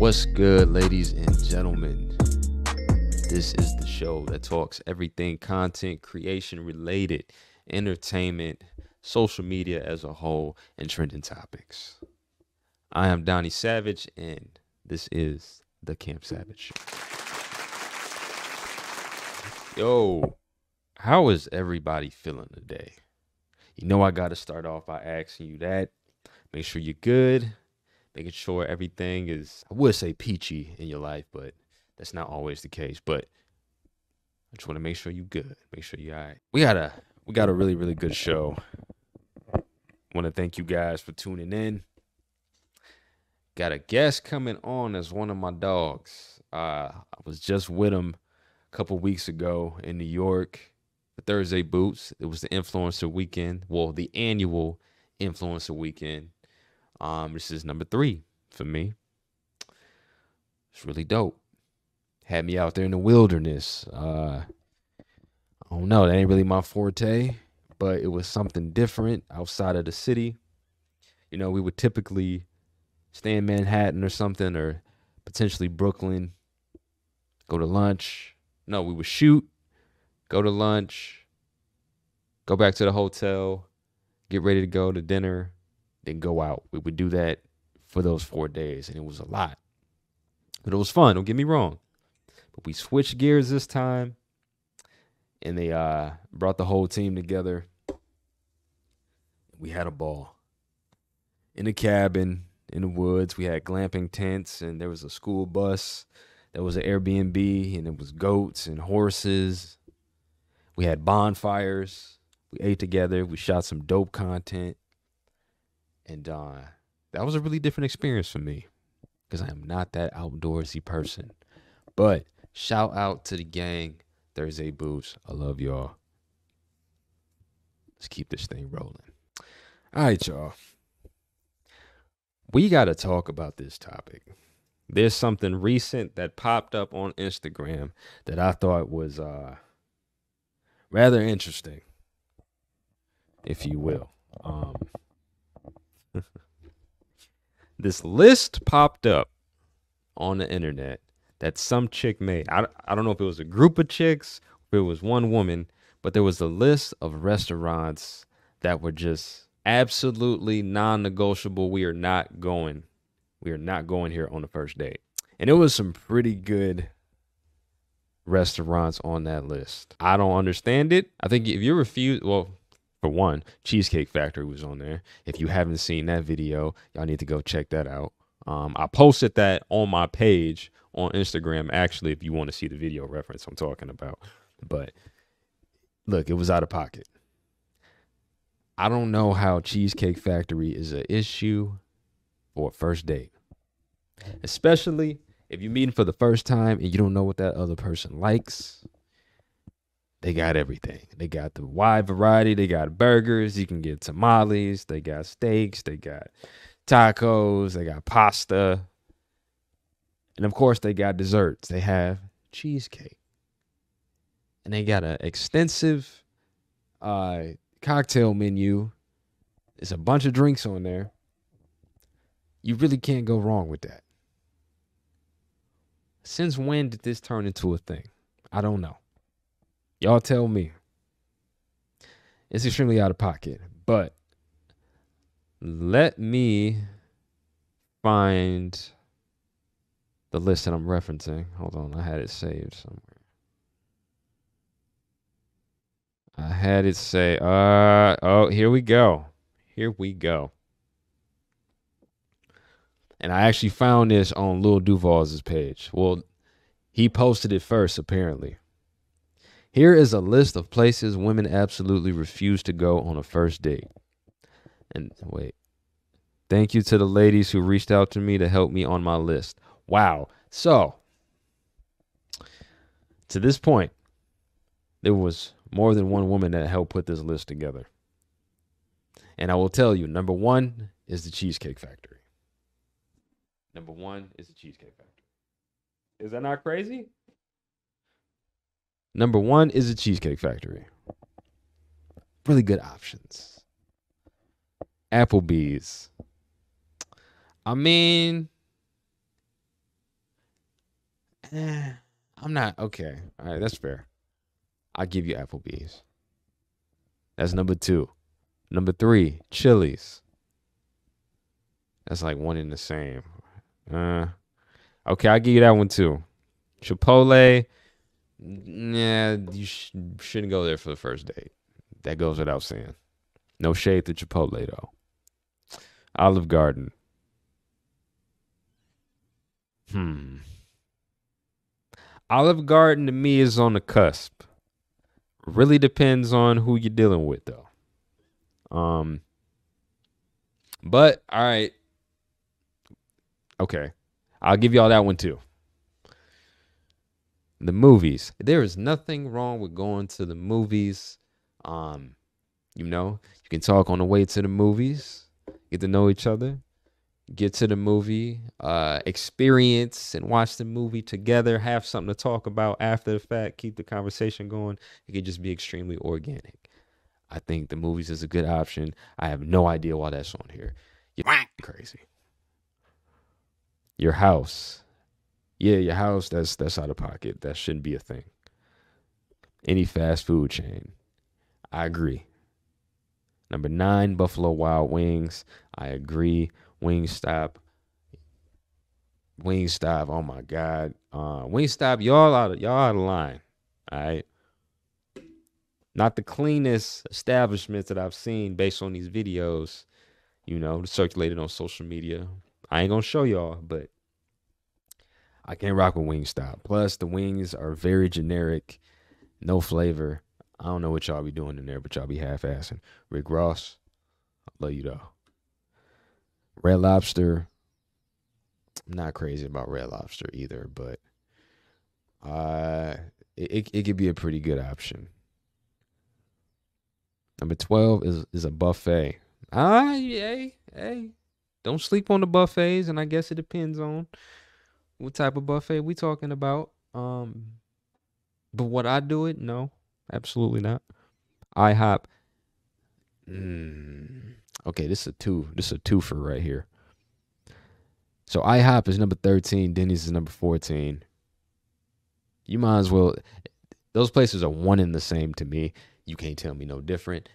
What's good, ladies and gentlemen? This is the show that talks everything content creation related, entertainment, social media as a whole, and trending topics. I am Donny Savage, and this is the Camp Savage. Yo, how is everybody feeling today? You know I got to start off by asking you that. Make sure you're good. Making sure everything is, I would say peachy in your life, but that's not always the case. But I just want to make sure you're good. Make sure you're all right. We got a really, really good show. Want to thank you guys for tuning in. Got a guest coming on as one of my dogs. I was just with him a couple weeks ago in New York, the Thursday Boots. It was the influencer weekend. Well, the annual influencer weekend. This is number 3 for me. It's really dope. Had me out there in the wilderness. I don't know, that ain't really my forte, but it was something different outside of the city. You know, we would typically stay in Manhattan or something, or potentially Brooklyn, go to lunch. No, we would shoot, go to lunch, go back to the hotel, get ready to go to dinner, then go out. We would do that for those 4 days, and it was a lot. But it was fun, don't get me wrong. But we switched gears this time, and they brought the whole team together. We had a ball. In the cabin, in the woods, we had glamping tents, and there was a school bus. There was an Airbnb, and it was goats and horses. We had bonfires. We ate together. We shot some dope content. And that was a really different experience for me because I am not that outdoorsy person. But shout out to the gang, Thursday Boots. I love y'all. Let's keep this thing rolling. All right, y'all. We got to talk about this topic. There's something recent that popped up on Instagram that I thought was rather interesting, if you will. This list popped up on the internet that some chick made. I don't know if it was a group of chicks, if it was one woman, but there was a list of restaurants that were just absolutely non-negotiable. We are not going here on the first date. And it was some pretty good restaurants on that list. I don't understand it. I think if you refuse, well, for one, Cheesecake Factory was on there. If you haven't seen that video, y'all need to go check that out. I posted that on my page on Instagram, actually, if you want to see the video reference I'm talking about. But look, it was out of pocket. I don't know how Cheesecake Factory is an issue for a first date, especially if you're meeting for the first time and you don't know what that other person likes. They got everything. They got the wide variety. They got burgers. You can get tamales. They got steaks. They got tacos. They got pasta. And of course, they got desserts. They have cheesecake. And they got an extensive cocktail menu. There's a bunch of drinks on there. You really can't go wrong with that. Since when did this turn into a thing? I don't know. Y'all tell me. It's extremely out of pocket, but let me find the list that I'm referencing. Hold on, I had it saved somewhere. I had it say, oh, here we go. Here we go. And I actually found this on Lil Duval's page. Well, he posted it first, apparently. Here is a list of places women absolutely refuse to go on a first date. And wait. Thank you to the ladies who reached out to me to help me on my list. Wow. So, to this point, there was more than one woman that helped put this list together. And I will tell you, number 1 is the Cheesecake Factory. Number 1 is the Cheesecake Factory. Is that not crazy? Number 1 is the Cheesecake Factory. Really good options. Applebee's. I mean, I'm not okay. All right, that's fair. I'll give you Applebee's. That's number two. Number three, Chili's. That's like one in the same. Uh, okay, I'll give you that one too. Chipotle. Yeah, you shouldn't go there for the first date. That goes without saying. No shade to Chipotle though. Olive Garden. Hmm. Olive Garden to me is on the cusp. Really depends on who you're dealing with though. Um, but all right, okay. I'll give y'all that one too. The movies. There is nothing wrong with going to the movies. Um, you can talk on the way to the movies, get to know each other, get to the movie, experience and watch the movie together, have something to talk about after the fact, keep the conversation going. It could just be extremely organic. I think the movies is a good option. I have no idea why that's on here. You're crazy. Your house. Yeah, your house, that's out of pocket. That shouldn't be a thing. Any fast food chain. I agree. Number 9, Buffalo Wild Wings. I agree. Wingstop. Wingstop. Oh my God. Wingstop, y'all out of line. All right. Not the cleanest establishments that I've seen based on these videos, circulated on social media. I ain't gonna show y'all, but I can't rock with Wingstop. Plus, the wings are very generic, no flavor. I don't know what y'all be doing in there, but y'all be half-assing. Rick Ross, I love you though. Red Lobster, I'm not crazy about Red Lobster either, but uh, it could be a pretty good option. Number 12 is a buffet. Hey, don't sleep on the buffets, and I guess it depends on what type of buffet we talking about. But would I do it? No, absolutely not. IHOP. Okay, this is a two. This is a twofer right here. So IHOP is number 13. Denny's is number 14. You might as well. Those places are one and the same to me. You can't tell me no different.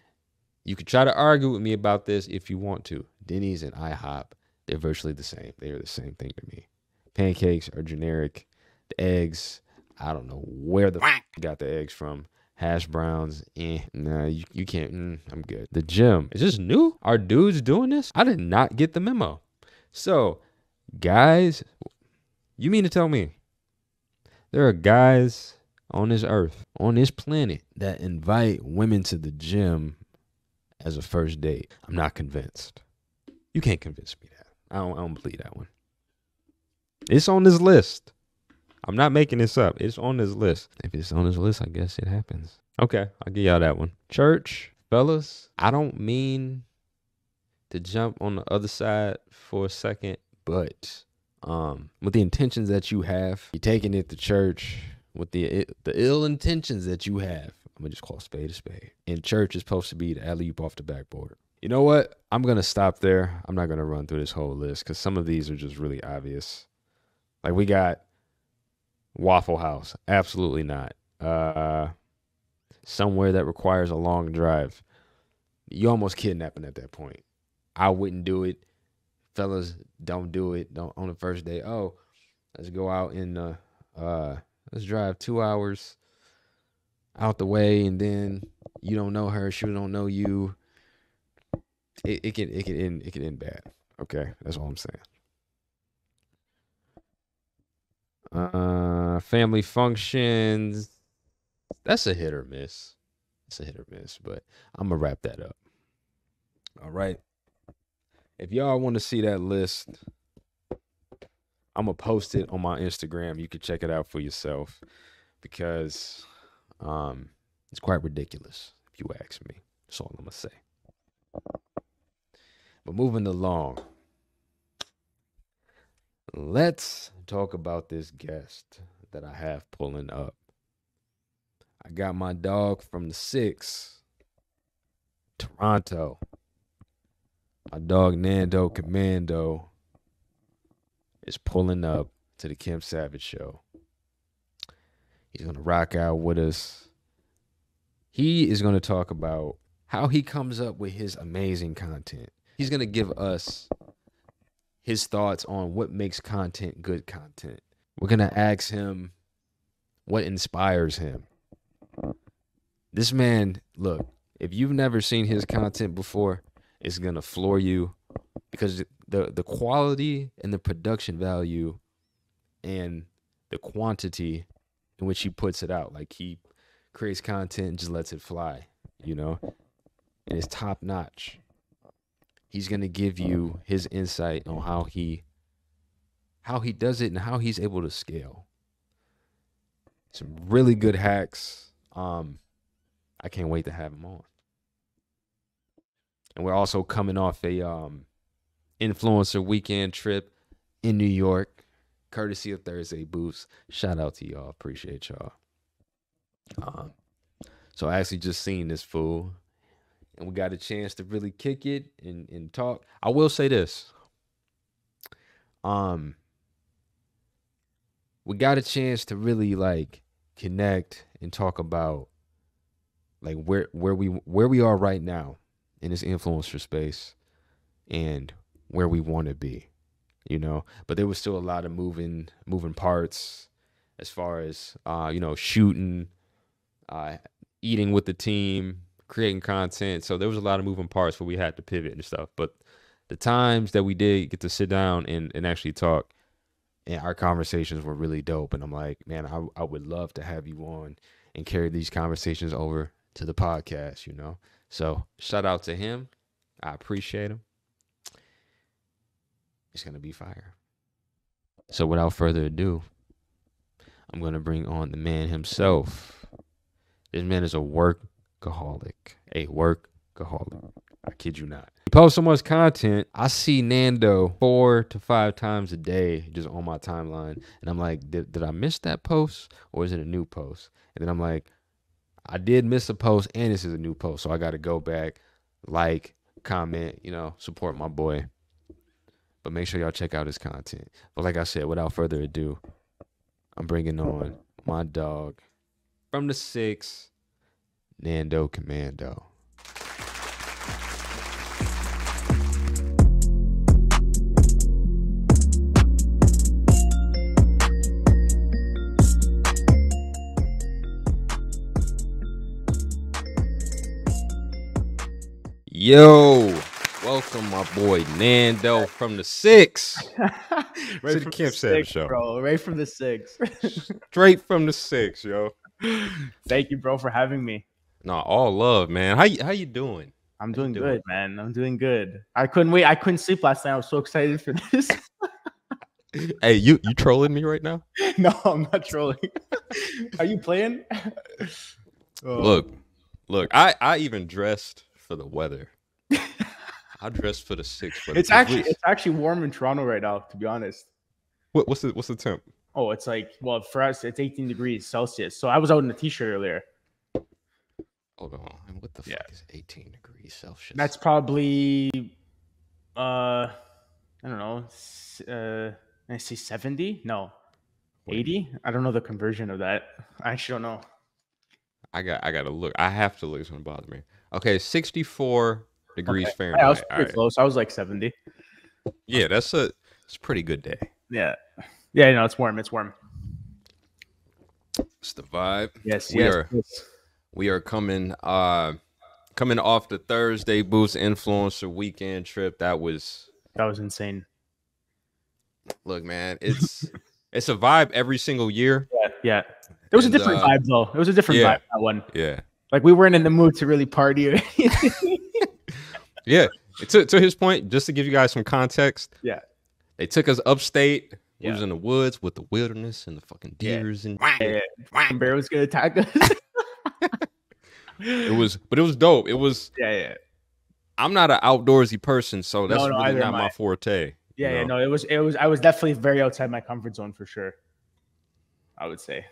You could try to argue with me about this if you want to. Denny's and IHOP, they're virtually the same. They are the same thing to me. Pancakes are generic. The eggs, I don't know where the got the eggs from. Hash browns, nah, you can't. I'm good. The gym, is this new? Are dudes doing this? I did not get the memo. So, guys, you mean to tell me there are guys on this earth, on this planet, that invite women to the gym as a first date? I'm not convinced. You can't convince me that. I don't believe that one. It's on this list. I'm not making this up. It's on this list. If it's on this list, I guess it happens. Okay, I'll give y'all that one. Church, fellas, I don't mean to jump on the other side for a second, but with the intentions that you have, you're taking it to church with the ill intentions that you have. I'm gonna just call a spade. And church is supposed to be the alley-oop off the backboard. You know what? I'm gonna stop there. I'm not gonna run through this whole list because some of these are just really obvious. Like we got Waffle House. Absolutely not. Somewhere that requires a long drive. You almost kidnapping at that point. I wouldn't do it. Fellas, don't do it. Don't on the first day. Oh, let's go out and let's drive 2 hours out the way, and then you don't know her, she don't know you. It can end bad. Okay, that's all I'm saying. Family functions. That's a hit or miss. It's a hit or miss, but I'm gonna wrap that up. All right. If y'all want to see that list, I'm gonna post it on my Instagram. You can check it out for yourself because it's quite ridiculous if you ask me. That's all I'm gonna say. But moving along, let's talk about this guest that I have pulling up. I got my dog from the 6, Toronto. My dog Nando Commando is pulling up to the Kim Savage show. He's going to rock out with us. He is going to talk about how he comes up with his amazing content. He's going to give us his thoughts on what makes content good content. We're going to ask him what inspires him. This man, look, if you've never seen his content before, it's going to floor you because the quality and the production value and the quantity in which he puts it out. Like, he creates content and just lets it fly, you know, and it's top notch. He's going to give you his insight on how he does it and how he's able to scale. Some really good hacks. I can't wait to have him on. And we're also coming off a influencer weekend trip in New York, courtesy of Thursday Boosts. Shout out to y'all. Appreciate y'all. So I actually just seen this fool, and we got a chance to really kick it and talk. I will say this. We got a chance to really like connect and talk about like where we are right now in this influencer space and where we want to be, you know. But there was still a lot of moving parts as far as shooting, eating with the team, creating content. So there was a lot of moving parts where we had to pivot and stuff. But the times that we did get to sit down and actually talk, and our conversations were really dope. And I'm like, man, I would love to have you on and carry these conversations over to the podcast, you know. So shout out to him. I appreciate him. It's going to be fire. So without further ado, I'm going to bring on the man himself. This man is a workaholic. A workaholic. I kid you not. He posts so much content. I see Nando 4 to 5 times a day just on my timeline. And I'm like, did I miss that post? Or is it a new post? And then I'm like, I did miss a post and this is a new post. So I got to go back, like, comment, support my boy. But make sure y'all check out his content. But like I said, without further ado, I'm bringing on my dog from the 6, Nando Commando. Yo, welcome my boy Nando from the 6. Right to the Camp Savage show, bro. Right from the 6. Straight from the 6, yo. Thank you, bro, for having me. Nah, all love, man. How you doing? I'm doing good, man. I'm doing good. I couldn't wait. I couldn't sleep last night. I was so excited for this. Hey, you trolling me right now? No, I'm not trolling. Are you playing? Look, I even dressed for the weather. I dressed for the 6. It's actually warm in Toronto right now, to be honest. What's the temp? Oh, it's like, well, for us, it's 18 degrees Celsius. So I was out in a t-shirt earlier. Hold on. What the fuck is 18 degrees Celsius? That's probably, I don't know, I say 70? No, 80? I don't know the conversion of that. I actually don't know. I got to look. I have to look. It's going to bother me. Okay, 64 degrees Fahrenheit. I was pretty close. I was like 70. Yeah, it's a pretty good day. Yeah, no, it's warm. It's warm. It's the vibe. Yes, we are coming off the Thursday Boost influencer weekend trip. That was insane. Look, man, it's a vibe every single year. Yeah. There was a different vibe though. It was a different vibe, that one. Yeah. Like we weren't in the mood to really party. Yeah. To his point, just to give you guys some context. Yeah. They took us upstate. We was in the woods with the wilderness and the fucking deers and bear was gonna attack us. It was dope. It was I'm not an outdoorsy person, so that's really not my forte. No, it was I was definitely very outside my comfort zone for sure, I would say.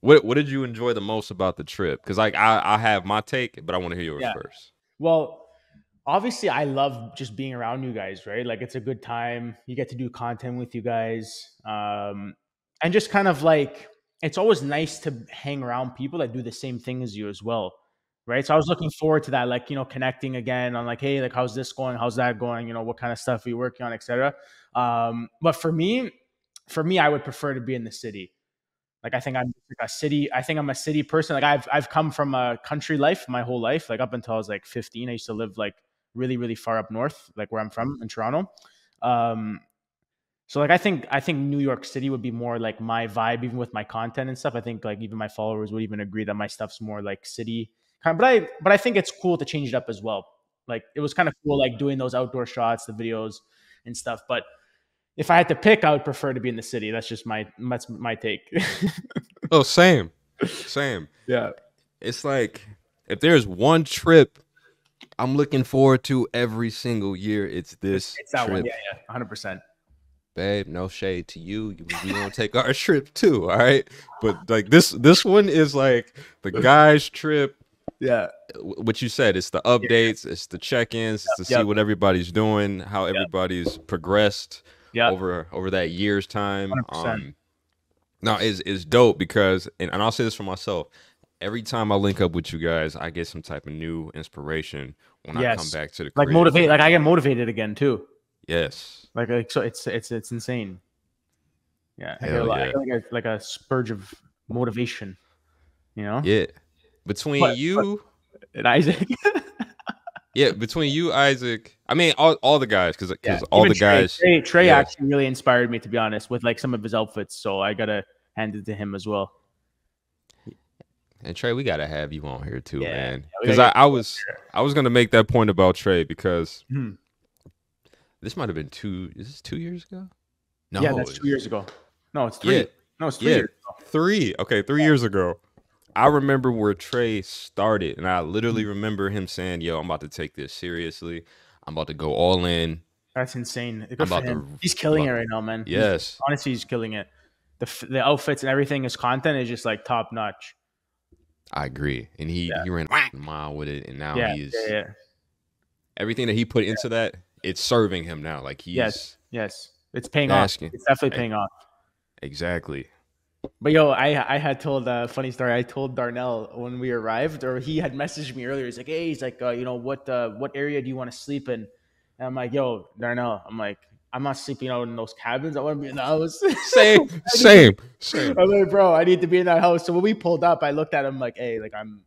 What did you enjoy the most about the trip? Because like I have my take, but I want to hear yours first. Well, obviously I love just being around you guys, right? Like it's a good time. You get to do content with you guys. And just kind of like it's always nice to hang around people that do the same thing as you as well. Right. So I was looking forward to that, like, connecting again on like, hey, like, how's this going? How's that going? What kind of stuff are you working on, etc. But for me, I would prefer to be in the city. Like, I think I'm like a city. I think I'm a city person. Like, I've come from a country life my whole life. Like, up until I was like 15, I used to live like really, really far up north, like where I'm from in Toronto. Um, so like, I think New York City would be more like my vibe, even with my content and stuff. I think like even my followers would even agree that my stuff's more like city kind. But I think it's cool to change it up as well. Like, it was kind of cool, like doing those outdoor shots, the videos and stuff. But if I had to pick, I would prefer to be in the city. That's my take. Oh, same. Yeah. It's like if there's one trip I'm looking forward to every single year, it's this It's that one. trip. Yeah, yeah. 100%. Babe, no shade to you. We gonna take our trip too, all right? But like this one is like the guys' trip. Yeah. What you said, it's the updates, it's the check-ins, it's to see Yep. what everybody's doing, how everybody's progressed Yeah. over that year's time. 100%. No, it's dope because, and I'll say this for myself. Every time I link up with you guys, I get some type of new inspiration when I come Yes. back to the Like, crib. motivate. Like, I get motivated again too. Yes. Like, so it's insane. Yeah. I get a Hell lot. I yeah. get like a spurge of motivation. Yeah. Between But you, and Isaac. between you, Isaac. I mean, all the guys, because Yeah. all Even the guys. Trey Yeah. actually really inspired me, to be honest, with like some of his outfits. So I gotta hand it to him as well. And Trey, we gotta have you on here too, Yeah, man. yeah, we Because gotta I was gonna make that point about Trey because Mhm. this might have been Is this 2 years ago? No. Yeah, that's 2 years ago. No, it's 3. Yeah. No, it's 3 Yeah. years ago. 3. Okay, 3 years ago. I remember where Trey started, and I Mm-hmm. literally remember him saying, "Yo, I'm about to take this seriously. I'm about to go all in. That's insane. Good I'm for about him. to He's killing it right now, man. Yes, Honestly, he's killing it. The outfits and everything, his content is just like top notch. I agree." And he ran a mile with it, and now Yeah, he's yeah. everything that he put into that. It's serving him now. Like he's Yes. It's paying basking. off. It's definitely paying off. Exactly. But yo, I had told a funny story. I told Darnell when we arrived, or he had messaged me earlier. He's like, "Hey, what area do you want to sleep in?" And I'm like, "Yo, Darnell, I'm like, I'm not sleeping out in those cabins. I want to be in the house." Same. I'm like, bro, I need to be in that house. So when we pulled up, I looked at him like, "Hey, like I'm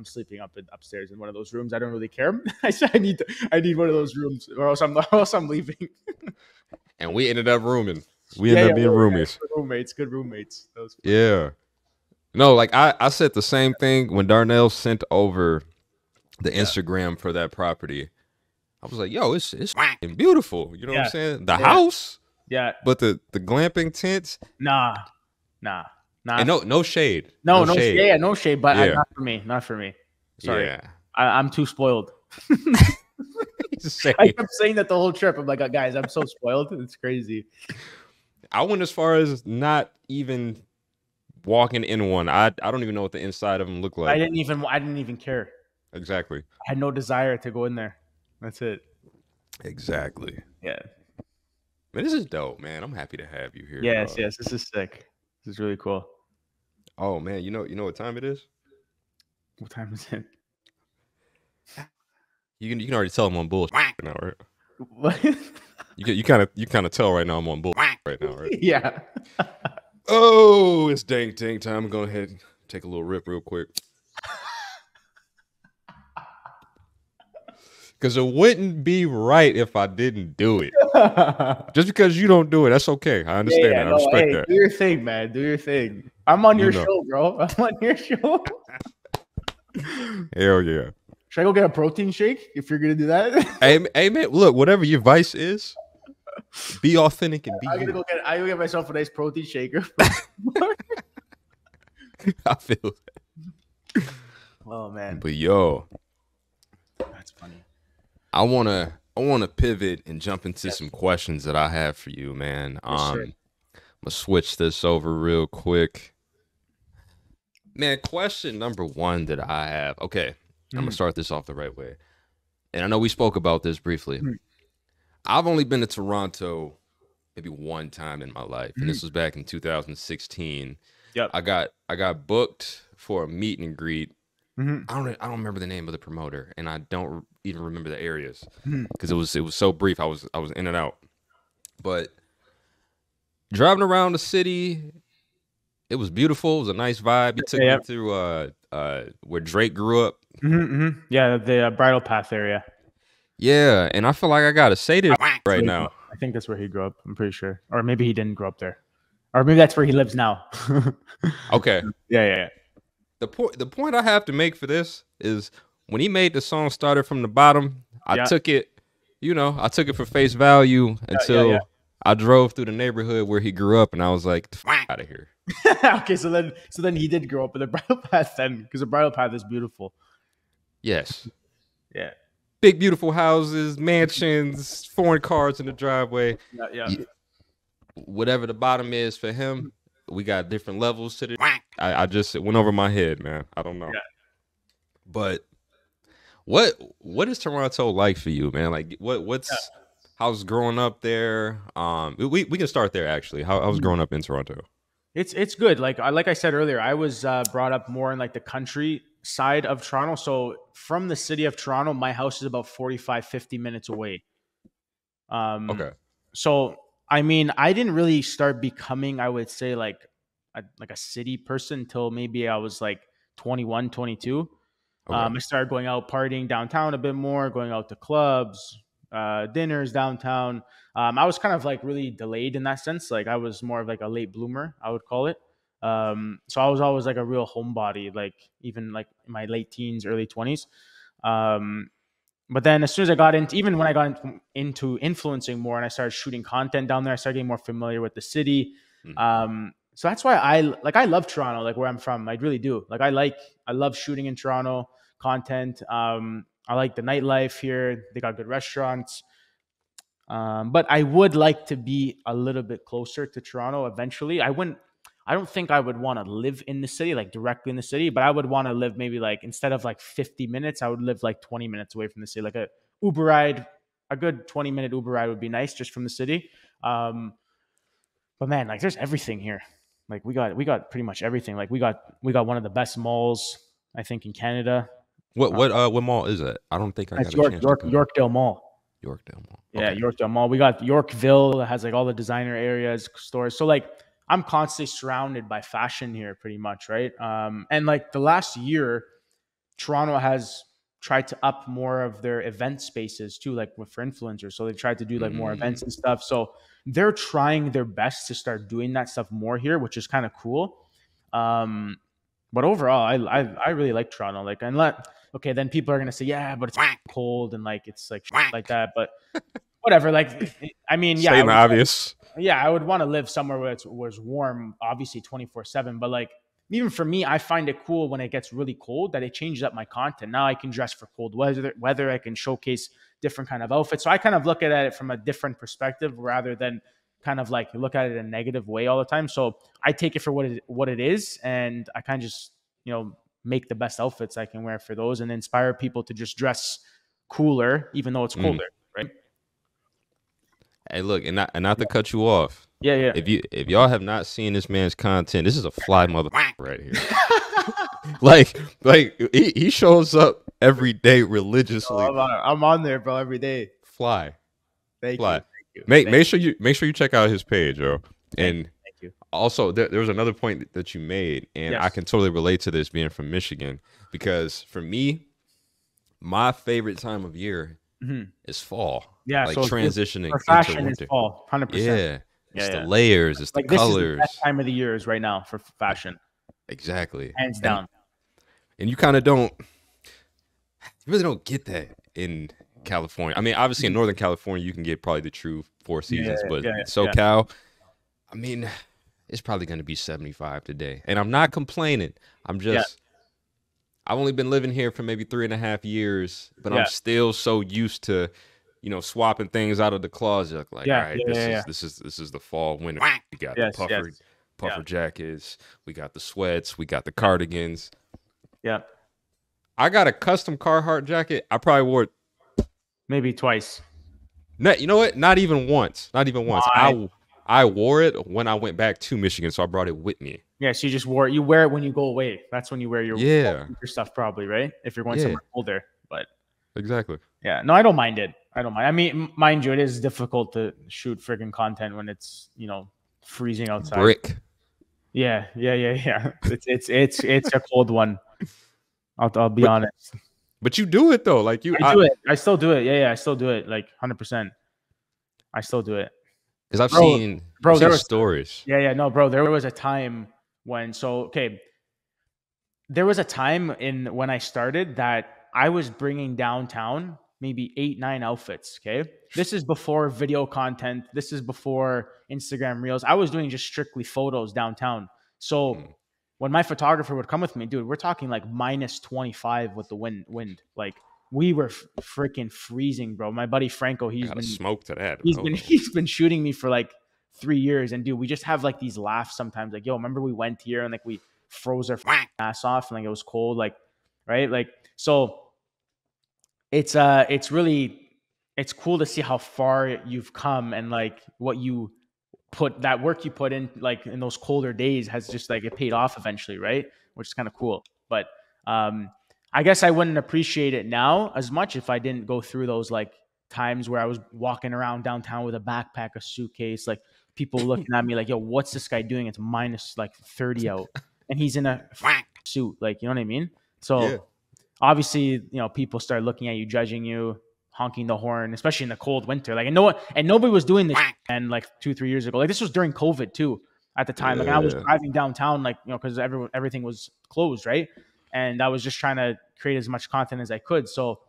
sleeping upstairs in one of those rooms. I don't really care." I said, I need one of those rooms, or else I'm leaving." And we ended up rooming. We ended up being roomies. Good roommates. That was fun. Yeah. No, like I said the same thing when Darnell sent over the Instagram for that property. I was like, yo, it's f***ing beautiful. You know what I'm saying? The house. Yeah. But the glamping tents. Nah. And no shade. No shade. Yeah, no shade, but Yeah. not for me. Sorry. Yeah. I'm too spoiled. Same. I kept saying that the whole trip. I'm like, guys, I'm so spoiled. It's crazy. I went as far as not even walking in one. I don't even know what the inside of them looked like. I didn't even care. Exactly. I had no desire to go in there. That's it. Exactly. Yeah. Man, this is dope, man. I'm happy to have you here. Yes. This is sick. This is really cool. Oh man, you know what time it is? What time is it? You can already tell I'm on bullshit right now, right? What? You kind of tell right now I'm on bullshit right now, right? Yeah. Oh, it's Dank time. I'm going ahead and take a little rip real quick. Because it wouldn't be right if I didn't do it. Just because you don't do it, that's okay. I understand that. I respect that. Do your thing, man. Do your thing. I'm on your show, bro. I'm on your show. Hell yeah. Should I go get a protein shake if you're gonna do that? Hey man, look, whatever your vice is, be authentic and be I you. go get myself a nice protein shaker. I feel that. Oh man. But yo, that's funny. I wanna pivot and jump into some questions that I have for you, man. I'm gonna switch this over real quick. Man, question number 1 that I have. Okay, I'm gonna start this off the right way. And I know we spoke about this briefly. I've only been to Toronto maybe one time in my life, and this was back in 2016. Yep. I got booked for a meet and greet. Hmm. I don't remember the name of the promoter, and I don't even remember the areas Hmm. because it was so brief. I was in and out. But driving around the city, it was beautiful. It was a nice vibe. He took me Yeah. through where Drake grew up. Yeah, the bridle path area. Yeah, and I feel like I gotta say this That's right where he grew now. up. I think that's where he grew up. I'm pretty sure, or maybe he didn't grow up there, or maybe that's where he lives now. Okay, Yeah. the point I have to make for this is when he made the song started from the bottom, I Yeah. took it, I took it for face value Yeah. until I drove through the neighborhood where he grew up, and I was like, out of here. Okay, so then he did grow up with a bridle path then, because the bridle path is beautiful. Yes, Yeah. big beautiful houses, mansions, foreign cars in the driveway. Yeah. Whatever the bottom is for him, we got different levels to it. I just it went over my head, man. I don't know, Yeah. but what is Toronto like for you, man? Like Yeah. what's how's growing up there? We can start there actually. How's Mhm. growing up in Toronto? It's good. Like I said earlier, I was brought up more in like the country side of Toronto. So from the city of Toronto, my house is about 45, 50 minutes away. Um, Okay, so I mean, I didn't really start becoming, I would say, like a city person until maybe I was like 21, 22. okay, I started going out partying downtown a bit more, going out to clubs, dinners downtown. I was kind of like really delayed in that sense. Like I was more of like a late bloomer, I would call it. So I was always like a real homebody, like even like in my late teens, early 20s. Um, but then as soon as I got into, even when I got into influencing more and I started shooting content down there, I started getting more familiar with the city. mhm, So that's why I love Toronto, like where I'm from. I really do. I love shooting in Toronto content. I like the nightlife here. They got good restaurants. But I would like to be a little bit closer to Toronto eventually. I don't think I would want to live in the city, like directly in the city, but I would want to live maybe like instead of like 50 minutes, I would live like 20 minutes away from the city. Like a Uber ride, a good 20-minute Uber ride would be nice just from the city. Um, but man, like there's everything here. Like we got pretty much everything. Like we got one of the best malls, I think, in Canada. Uh, what mall is that? I don't think I it's got a chance to go. Yorkdale Mall. Yorkdale Mall. Yeah, Okay, Yorkdale Mall. We got Yorkville that has like all the designer areas, stores. So like I'm constantly surrounded by fashion here, pretty much, right? And like the last year, Toronto has tried to up more of their event spaces too, like for influencers. So they tried to do like more mm, events and stuff. So they're trying their best to start doing that stuff more here, which is kind of cool. Um, but overall, I really like Toronto. Like, and okay, then people are gonna say, yeah, but it's cold and like it's like that. But whatever. Like, I mean, yeah, statement obvious. I would want to live somewhere where it's warm, obviously 24/7. But like, even for me, I find it cool when it gets really cold that it changes up my content. Now I can dress for cold weather. I can showcase different kind of outfits. So I kind of look at it from a different perspective rather than kind of like look at it in a negative way all the time. So I take it for what it is, and I kind of just make the best outfits I can wear for those, and inspire people to just dress cooler, even though it's Mm. colder. Right? Hey, look, and not to cut you off. Yeah. If y'all have not seen this man's content, this is a fly mother right here. like he shows up every day religiously. I'm on there, bro, every day. Fly, Thank you. fly. Thank you. Make sure you check out his page, yo. Thank you. And Thank you. also, there was another point that you made, and I Yes. can totally relate to this being from Michigan because for me, my favorite time of year Mhm. is fall. Yeah. Like So transitioning for into fashion, it's winter. fall, 100%. Yeah, it's the Yeah. layers, it's the Like this is the colors. best time of the year is right now for fashion, Exactly. hands And down. and you kind of don't you really don't get that in California. I mean, obviously in Mhm. Northern California you can get probably the true four Yeah. seasons, but Yeah. SoCal, I mean, it's probably going to be 75 today. And I'm not complaining. I'm Yeah. just I've only been living here for maybe 3.5 years, but I'm Yeah. still so used to, swapping things out of the closet. Like, all Yeah. right, Yeah. this Yeah. is Yeah. this is this is the fall winter. We got the Yes. puffer Yes. puffer Yeah. jackets, we got the sweats, we got the cardigans. Yeah. I got a custom Carhartt jacket. I probably wore it. Maybe twice. You know what? Not even once. Not even once. Why? I wore it when I went back to Michigan, so I brought it with me. Yeah, so you just wore it. You wear it when you go away. That's when you wear your Yeah, stuff, probably, right? If you're going yeah, somewhere colder. But exactly. yeah, no, I don't mind it. I don't mind. I mean, mind you, it is difficult to shoot friggin' content when it's freezing outside. Brick. Yeah, yeah, yeah, yeah. It's a cold one. I'll be But honest. but you do it though. Like I do it. I still do it. Yeah, yeah. I still do it. Like 100%. I still do it, because I've bro. seen Bro, there was stories. yeah, yeah. No, bro. There was a time when okay. There was a time when I started that I was bringing downtown maybe 8, 9 outfits. Okay. This is before video content. This is before Instagram reels. I was doing just strictly photos downtown. So Mm. when my photographer would come with me, dude, we're talking like minus 25 with the wind. Like we were freaking freezing, bro. My buddy Franco, I he's got a been smoke to that. he's Hold been on. he's been shooting me for like 3 years, and dude, we just have like these laughs sometimes. Like, yo, remember we went here and like we froze our ass off and like it was cold, like right, like so. It's really it's cool to see how far you've come and like what you put that work you put in like in those colder days has just like it paid off eventually, right? Which is kind of cool. But um I guess I wouldn't appreciate it now as much if I didn't go through those like times where I was walking around downtown with a backpack, a suitcase, like people looking at me like, yo, what's this guy doing? It's minus like 30 out and he's in a suit, like, you know what I mean? Yeah. So obviously, people start looking at you, judging you, honking the horn, especially in the cold winter. Like, and nobody was doing this, and like 2, 3 years ago, like this was during COVID too. At the time, like I was Yeah. driving downtown, like because everything was closed, right? And I was just trying to create as much content as I could. So,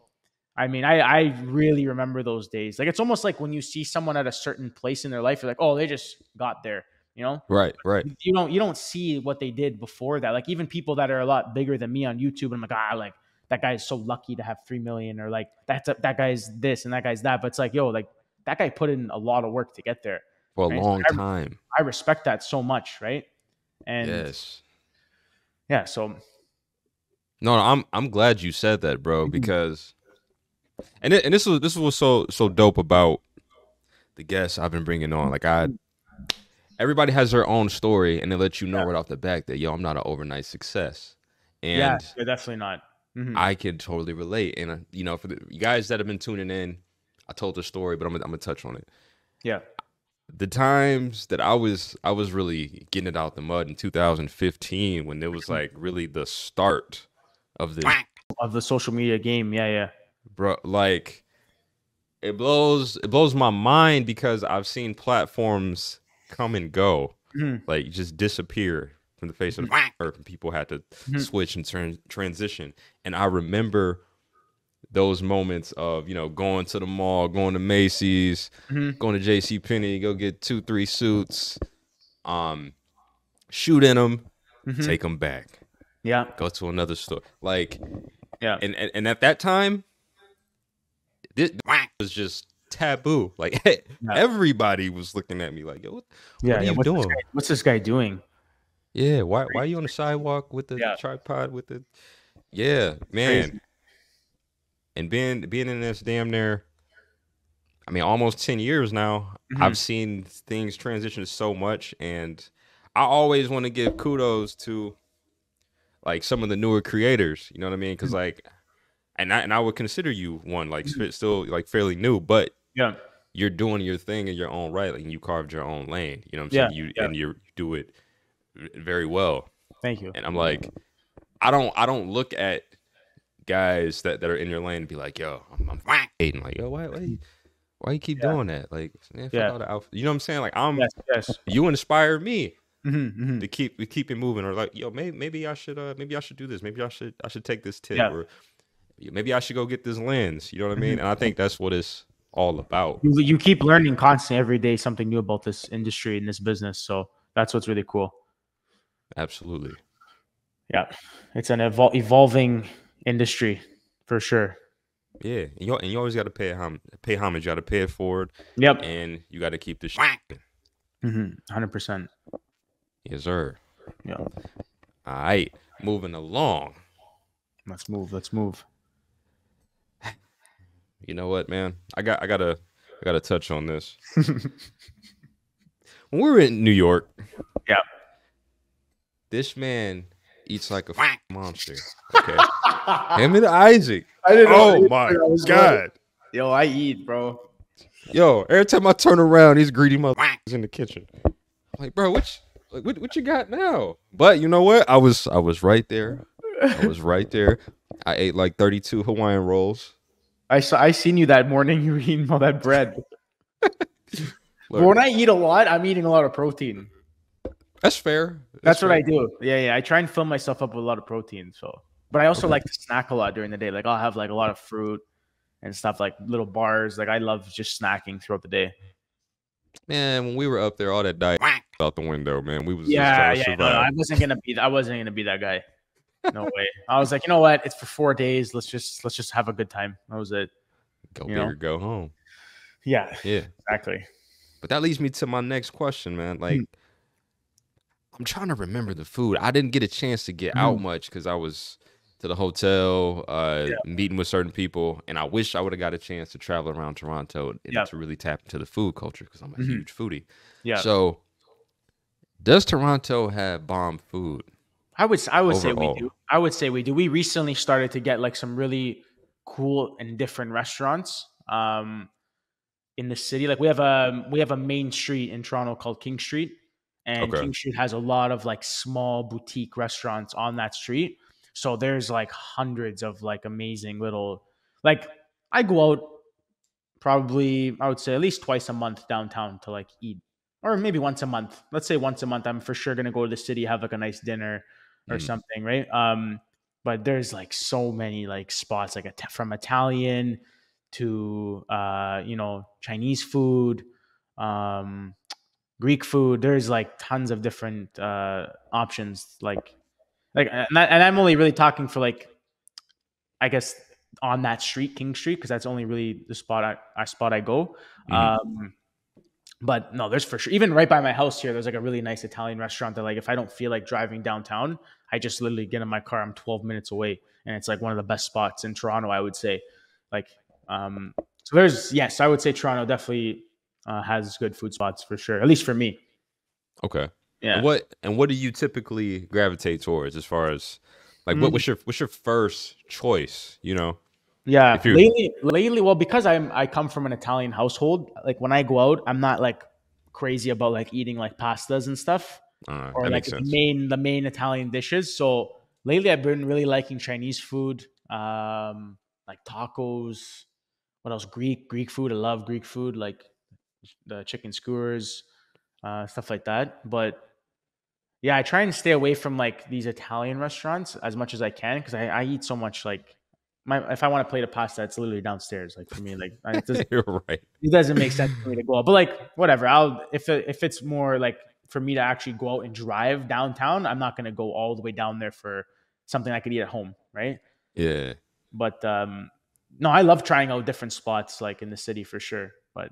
I mean, I really remember those days. Like, it's almost like when you see someone at a certain place in their life, you're like, oh, they just got there, you know? Right. Right. You don't see what they did before that. Like even people that are a lot bigger than me on YouTube, I'm like, like that guy is so lucky to have 3 million, or like that guy's this and that guy's that. But it's like, yo, like that guy put in a lot of work to get there. For a Right? So long time. I respect that so much, right? And Yes. yeah, so No, I'm glad you said that, bro, because and this was so dope about the guests I've been bringing on. Like everybody has their own story, and they let you know right off the back that yo, I'm not an overnight success, yeah, and you're definitely not. I can totally relate. And for the you guys that have been tuning in, I told the story, but I'm gonna touch on it. Yeah. The times that I was really getting it out the mud in 2015, when it was like really the start of the social media game. Yeah, yeah. bro, like it blows my mind because I've seen platforms come and go, like just disappear from the face of the earth, and people had to switch and transition. And I remember those moments of going to the mall, going to Macy's, going to J.C. Penney, go get 2-3 suits, shoot in them, take them back, go to another store, like and at that time this was just taboo. Like everybody was looking at me like, yo, what are you doing? What's this guy doing? Yeah, why are you on the sidewalk with the tripod with the man? Crazy. And being in this damn near, I mean, almost 10 years now, I've seen things transition so much, and I always want to give kudos to like some of the newer creators, you know what I mean? Because like, and I would consider you one, like still like fairly new, but you're doing your thing in your own right, like you carved your own lane, you know what I'm saying? And you do it very well. Thank you. And I'm like, I don't look at guys that are in your lane and be like, yo, I'm hating, like, yo, why you keep doing that? Like, man, fuck all the outfit. You know what I'm saying? Like, you inspire me to keep it moving, or like, yo, maybe I should do this. Maybe I should take this tip, or maybe I should go get this lens. You know what I mean? And I think that's what it's all about. You keep learning constantly every day something new about this industry and this business. So that's what's really cool. Absolutely. Yeah, it's an evolving industry for sure. Yeah, and you always got to pay homage. You got to pay it forward. Yep. And you got to keep the 100%. Yes, sir. Yeah. All right, moving along. Let's move. You know what, man? I gotta touch on this. when we were in New York, Yeah. this man eats like a monster. Okay, him and Isaac. I didn't know. Oh my god. Yo, I eat, bro. Yo, every time I turn around, these greedy motherfuckers in the kitchen. I'm like, bro, what you got now? But you know what? I was right there. I was right there. I ate like 32 Hawaiian rolls. I seen you that morning. You were eating all that bread. But Look, when I eat a lot, I'm eating a lot of protein. that's fair. That's what fair. I do. Yeah. I try and fill myself up with a lot of protein. So, but I also Okay. like to snack a lot during the day. Like I'll have like a lot of fruit and stuff, like little bars. Like I love just snacking throughout the day. Man, when we were up there, all that diet out the window, man. We was just Yeah, trying to no, survive. I wasn't gonna be that guy. No way. I was like, you know what? It's for 4 days. Let's just have a good time. That was it. Go You big know? or go home. Yeah, Yeah. exactly. But that leads me to my next question, man. Like, Mm. I'm trying to remember the food. I didn't get a chance to get out Mhm. much because I was to the hotel, Yeah, meeting with certain people, and I wish I would have got a chance to travel around Toronto and yeah, to really tap into the food culture because I'm a mhm, huge foodie. yeah. So, does Toronto have bomb food I would say we do. overall? I would say we do. We recently started to get like some really cool and different restaurants in the city. Like we have a main street in Toronto called King Street, and Okay. King Street has a lot of like small boutique restaurants on that street. So there's like hundreds of like amazing little like I go out probably I would say at least twice a month downtown to like eat, or maybe once a month. Let's say once a month. I'm for sure gonna go to the city, have like a nice dinner or Mm, something, right? But there's like so many like spots, like from Italian to Chinese food, um, Greek food. There's like tons of different options, and I'm only really talking for like I guess on that street, King Street, because that's only really the spot I go. mhm. But no, there's for sure. Even right by my house here, there's like a really nice Italian restaurant that like if I don't feel like driving downtown, I just literally get in my car. I'm 12 minutes away, and it's like one of the best spots in Toronto, I would say. Like, so there's yes, I would say Toronto definitely has good food spots for sure. At least for me. Okay. And Yeah. what do you typically gravitate towards as far as like Mm, what's your first choice? You know, yeah. if you Lately, well, because I come from an Italian household. Like when I go out, I'm not like crazy about like eating like pastas and stuff, or that like makes sense. the main Italian dishes. So lately, I've been really liking Chinese food, like tacos. What else? Greek food. I love Greek food, like the chicken skewers, stuff like that. But yeah, I try and stay away from like these Italian restaurants as much as I can because I eat so much. Like if I want to plate of pasta, it's literally downstairs. Like for me, like You're right. it doesn't make sense for me to go out. But like whatever, I'll if it's more like for me to actually go out and drive downtown, I'm not gonna go all the way down there for something I could eat at home, right? Yeah. But no, I love trying out different spots like in the city for sure. But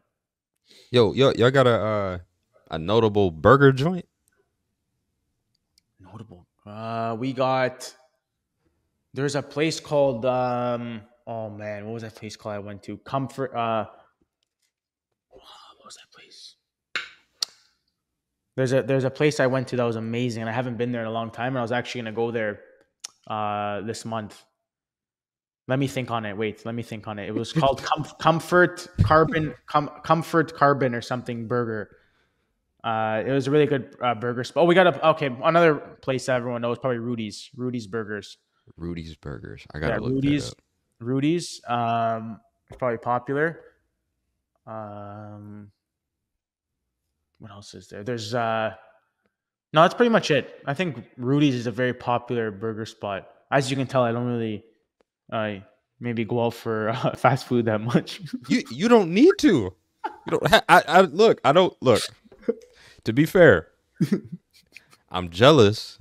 Y'all got a notable burger joint? notable, we got there's a place called oh man, what was that place called I went to? Comfort. What was that place? There's a place I went to that was amazing, and I haven't been there in a long time. And I was actually gonna go there this month. Let me think on it. Wait, let me think on it. It was called Comfort Carbon or something burger. It was a really good burger spot. Oh, we got another place that everyone knows, probably Rudy's Burgers. Rudy's Burgers. I Yeah, gotta look that up. Rudy's. It's probably popular. Um, what else is there? There's no, that's pretty much it. I think Rudy's is a very popular burger spot. As you can tell, I don't really maybe go out for fast food that much. You don't need to. You don't. I look. I don't look. To be fair, I'm jealous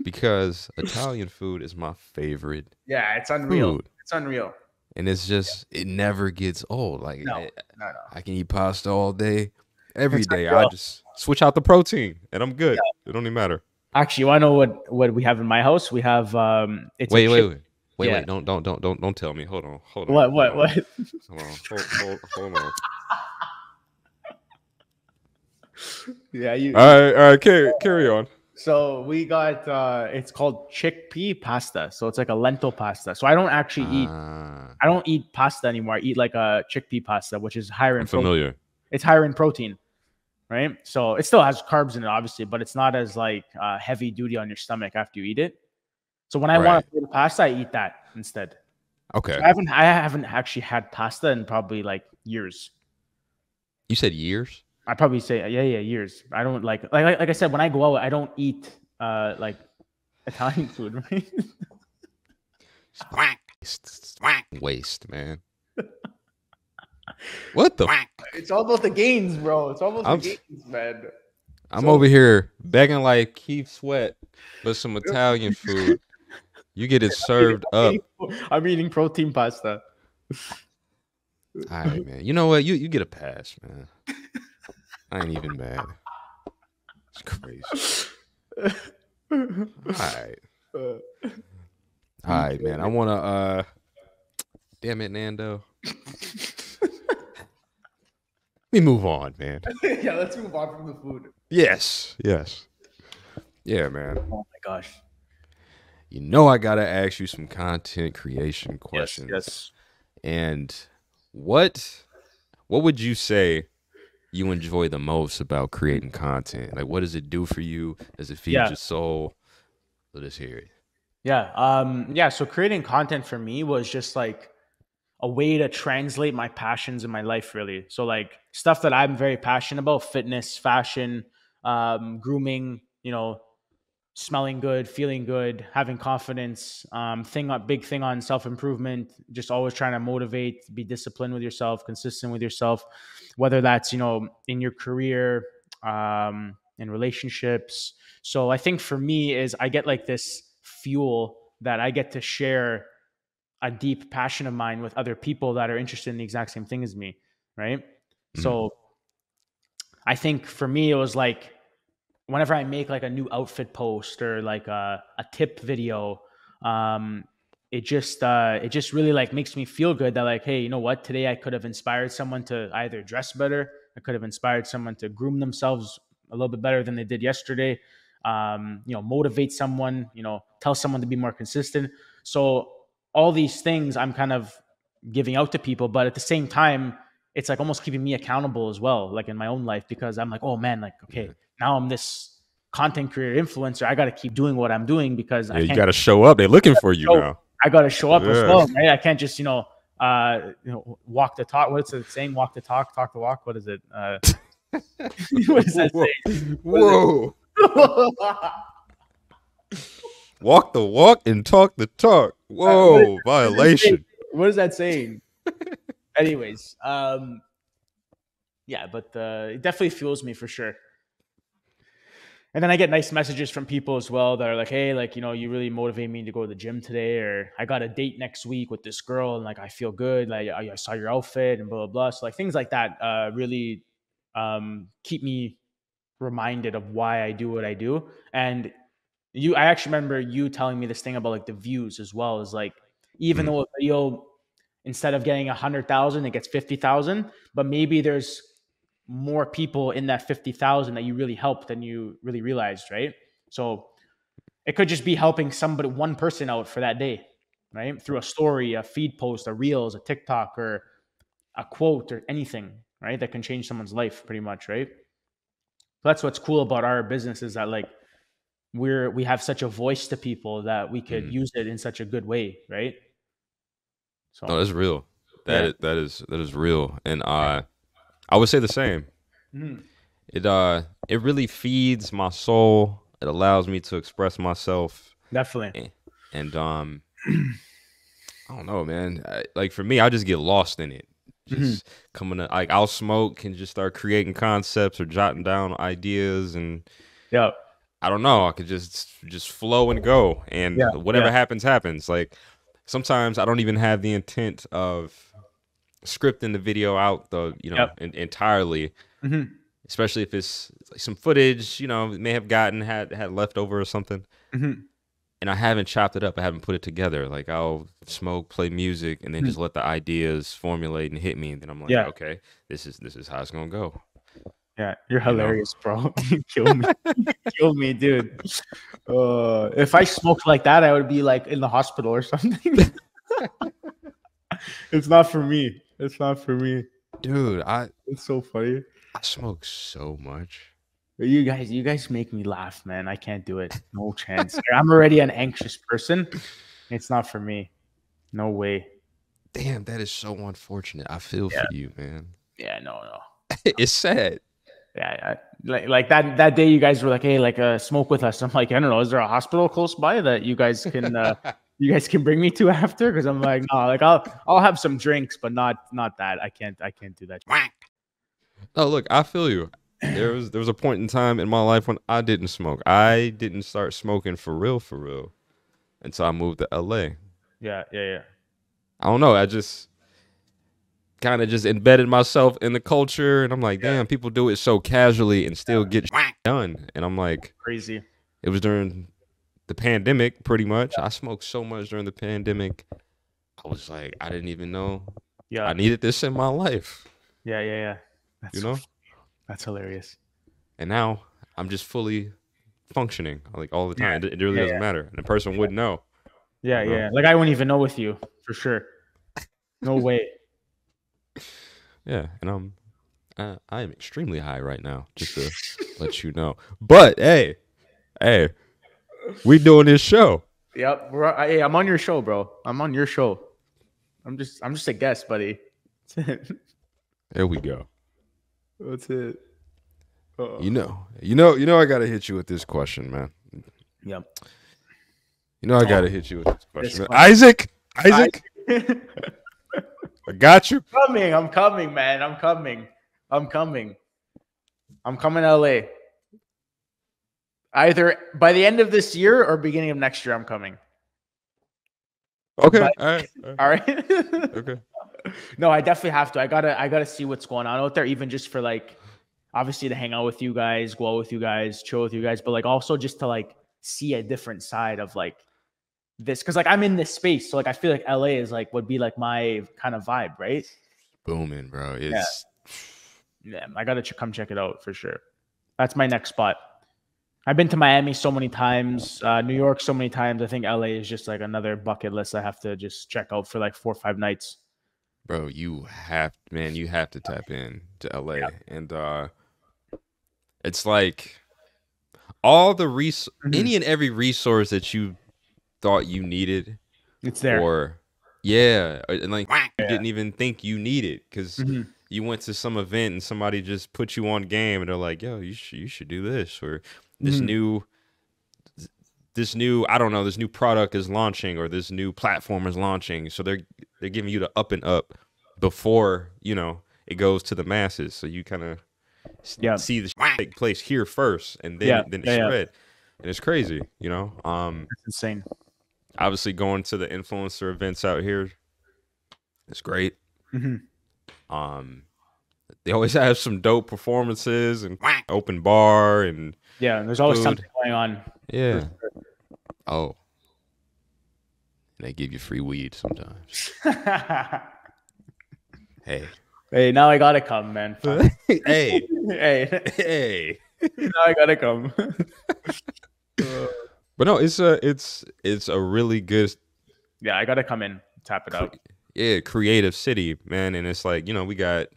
because Italian food is my favorite Yeah, it's unreal. food, It's unreal. and it's just it never gets old. Like No, no, no. I can eat pasta all day, every It's day. I unreal. just switch out the protein, and I'm good. It don't even matter. Actually, you want to know what we have in my house? We have it's a Wait, wait, chip. wait, wait, Yeah. wait. Don't tell me. Hold on, hold on, What? hold What? on, What? hold on, hold on. Yeah, All right, carry on. so we got it's called chickpea pasta. So it's like a lentil pasta. So I don't actually eat Ah, I don't eat pasta anymore. I eat like a chickpea pasta, which is higher I'm in protein. familiar. It's higher in protein, right? So it still has carbs in it, obviously, but it's not as like heavy duty on your stomach after you eat it. So when I want Right. to plate of pasta, I eat that instead. So Okay. I haven't actually had pasta in probably like years. You said years? I probably say yeah, years. I don't like I said, when I go out, I don't eat like Italian food, right? Waste, man. What the? It's all about the gains, bro. It's all about the I'm gains, man. I'm So over here begging like Keith Sweat for some Italian food. You get it served I'm up. I'm eating protein pasta. All right, man. You know what? You get a pass, man. I ain't even mad. It's crazy. All right. All right, man. I wanna damn it, Nando. Let me move on, man. Yeah, let's move on from the food. Yes. Yes. Yeah, man. Oh my gosh. You know I gotta ask you some content creation Yes, questions. yes. And what would you say you enjoy the most about creating content? Like, what does it do for you? Does it feed Yeah. your soul? Let us hear it. Yeah. Yeah. So creating content for me was just like a way to translate my passions in my life, really. So like stuff that I'm very passionate about: fitness, fashion, grooming, smelling good, feeling good, having confidence, big thing on self-improvement, just always trying to motivate, be disciplined with yourself, consistent with yourself, whether that's, in your career, in relationships. So I think for me is I get like this fuel that I get to share a deep passion of mine with other people that are interested in the exact same thing as me. Right. Mm, So I think for me, it was like, whenever I make like a new outfit post or like a tip video, um, it just really like makes me feel good that like, hey, you know what? Today I could have inspired someone to either dress better. I could have inspired someone to groom themselves a little bit better than they did yesterday. Motivate someone, tell someone to be more consistent. So all these things I'm kind of giving out to people, but at the same time, it's like almost keeping me accountable as well, like in my own life, because I'm like, oh man, like, okay, yeah. now I'm this content creator influencer. I got to keep doing what I'm doing because Yeah, I you can't gotta show up. They're looking for you show, now. I got to show up as Yeah. well, right? I can't just, walk the talk. What's it saying? Walk the talk the walk. What is it? What does that Whoa. say? Whoa. What Walk the walk and talk the talk. Whoa, violation. what is that saying? Anyways, yeah, but it definitely fuels me for sure. And then I get nice messages from people as well that are like, hey, like, you really motivate me to go to the gym today, or I got a date next week with this girl and like I feel good. Like I saw your outfit and blah, blah, blah. So like things like that really keep me reminded of why I do what I do. And I actually remember you telling me this thing about like the views as well. Is like, even Mm, though a video, instead of getting 100,000, it gets 50,000, but maybe there's more people in that 50,000 that you really helped than you really realized, right? So it could just be helping somebody, one person out for that day, right? Through a story, a feed post, a reels, a TikTok, or a quote, or anything, right? That can change someone's life pretty much, right? That's what's cool about our business, is that like we have such a voice to people that we could mm. use it in such a good way, right? No, So that's real. yeah. That is real. And I would say the same. Mhm. It really feeds my soul. It allows me to express myself. Definitely. And, and I don't know, man. Like for me, I just get lost in it. Mhm. Just coming to like I'll smoke and just start creating concepts or jotting down ideas, and Yeah. I don't know. I could just flow and go, and Yeah. whatever Yeah. happens, happens. Like sometimes I don't even have the intent of scripting the video out Yep. entirely, Mhm. especially if it's like some footage, may have had leftover or something, Mhm. and I haven't chopped it up. I haven't put it together. Like I'll smoke, play music, and then Mhm. just let the ideas formulate and hit me. And then I'm like, Yeah. okay, this is how it's gonna go. Yeah, you're you know. hilarious, bro. You kill me. You kill me, dude. If I smoked like that, I would be like in the hospital or something. It's not for me. It's not for me. Dude, It's so funny. I smoke so much. You guys make me laugh, man. I can't do it. No chance. I'm already an anxious person. It's not for me. No way. Damn, that is so unfortunate. I feel Yeah. for you, man. Yeah. No. It's sad. Yeah. Like that day, you guys were like, "Hey, like, smoke with us." I'm like, I don't know. Is there a hospital close by that you guys can bring me to after? Because I'm like, no, like I'll have some drinks, but not that. I can't do that. Oh, look, I feel you. There was a point in time in my life when I didn't smoke. I didn't start smoking for real, until I moved to LA. Yeah. I don't know. I just kind of just embedded myself in the culture, and I'm like, damn, people do it so casually and still get done. And I'm like, Crazy. it was during the pandemic, pretty much. I smoked so much during the pandemic. I was like, I didn't even know Yeah. I needed this in my life. Yeah. You know? That's hilarious. And now I'm just fully functioning like all the time. It really doesn't matter. And the person wouldn't know. Yeah, You know? yeah. Like I wouldn't even know with you for sure. No way. Yeah, and I am extremely high right now, just to let you know. But hey, we doing this show. Yep. Hey, I'm on your show, bro. I'm on your show. I'm just a guest, buddy. That's it. There we go. That's it. You know, I gotta hit you with this question, man. Yep. You know, I gotta hit you with this question, man. Isaac. I got you. I'm coming, man. I'm coming to LA. Either by the end of this year or beginning of next year, I'm coming. Okay. All right. Okay. No, I definitely have to. I gotta see what's going on out there, even just for like, obviously to hang out with you guys, go out with you guys, chill with you guys, but like also just to like see a different side of like this, because like I'm in this space, so like I feel like LA is like would be like my kind of vibe, right? Booming, bro. Yeah. I gotta come check it out for sure. That's my next spot. I've been to Miami so many times, New York so many times. I think LA is just like another bucket list I have to just check out for like 4 or 5 nights. Bro, you have to tap in to LA. Yeah. And it's like all the any and every resource that you thought you needed, it's there. Or and like you didn't even think you needed, because you went to some event and somebody just put you on game and they're like, yo, you should do this, or this new I don't know, this new product is launching, or this new platform is launching, so they're giving you the up and up before it goes to the masses, so you kind of see the take place here first, and then spread. And it's crazy, It's insane. Obviously going to the influencer events out here, it's great. They always have some dope performances and open bar, and there's always food. something going on. Yeah. Oh, and they give you free weed sometimes. Hey, now I gotta come, man. hey. Now I gotta come. But no, it's a really good. Yeah, I gotta come in, tap it out. Yeah, creative city, man, and it's like we got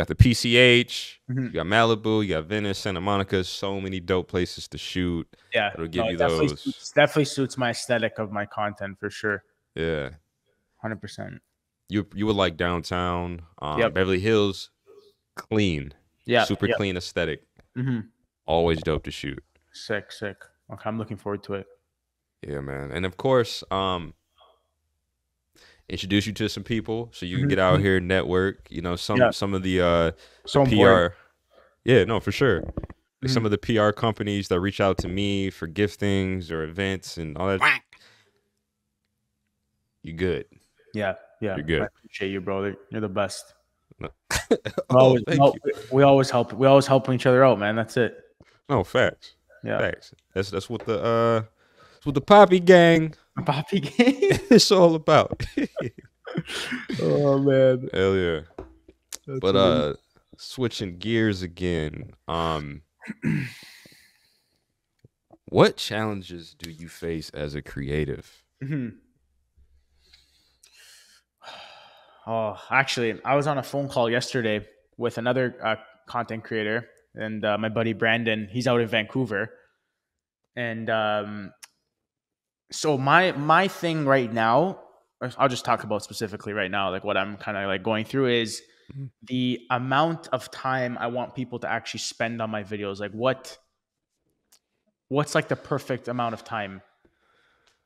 the PCH, you got Malibu, you got Venice, Santa Monica. So many dope places to shoot. Yeah, it'll give you those. Definitely suits my aesthetic of my content for sure. Yeah, 100%. You would like downtown, Beverly Hills, clean, super clean aesthetic. Always dope to shoot. Sick. Okay, I'm looking forward to it. Yeah, man, and of course, introduce you to some people so you can get out here and network. Some of the PR. Important. Yeah, no, for sure. Some of the PR companies that reach out to me for giftings or events and all that. You good? Yeah, you're good. I appreciate you, brother. You're the best. Thank you. We always help each other out, man. That's it. No, facts. Yeah, facts. That's what the Poppy Gang. Poppy Gang. It's all about. Oh man. Hell yeah. That's but switching gears again. What challenges do you face as a creative? Mhm. Oh, actually, I was on a phone call yesterday with another content creator, and my buddy Brandon. He's out in Vancouver, and so my thing right now, I'll just talk about specifically right now, like what I'm kind of like going through is Mhm. the amount of time I want people to actually spend on my videos. Like what's like the perfect amount of time?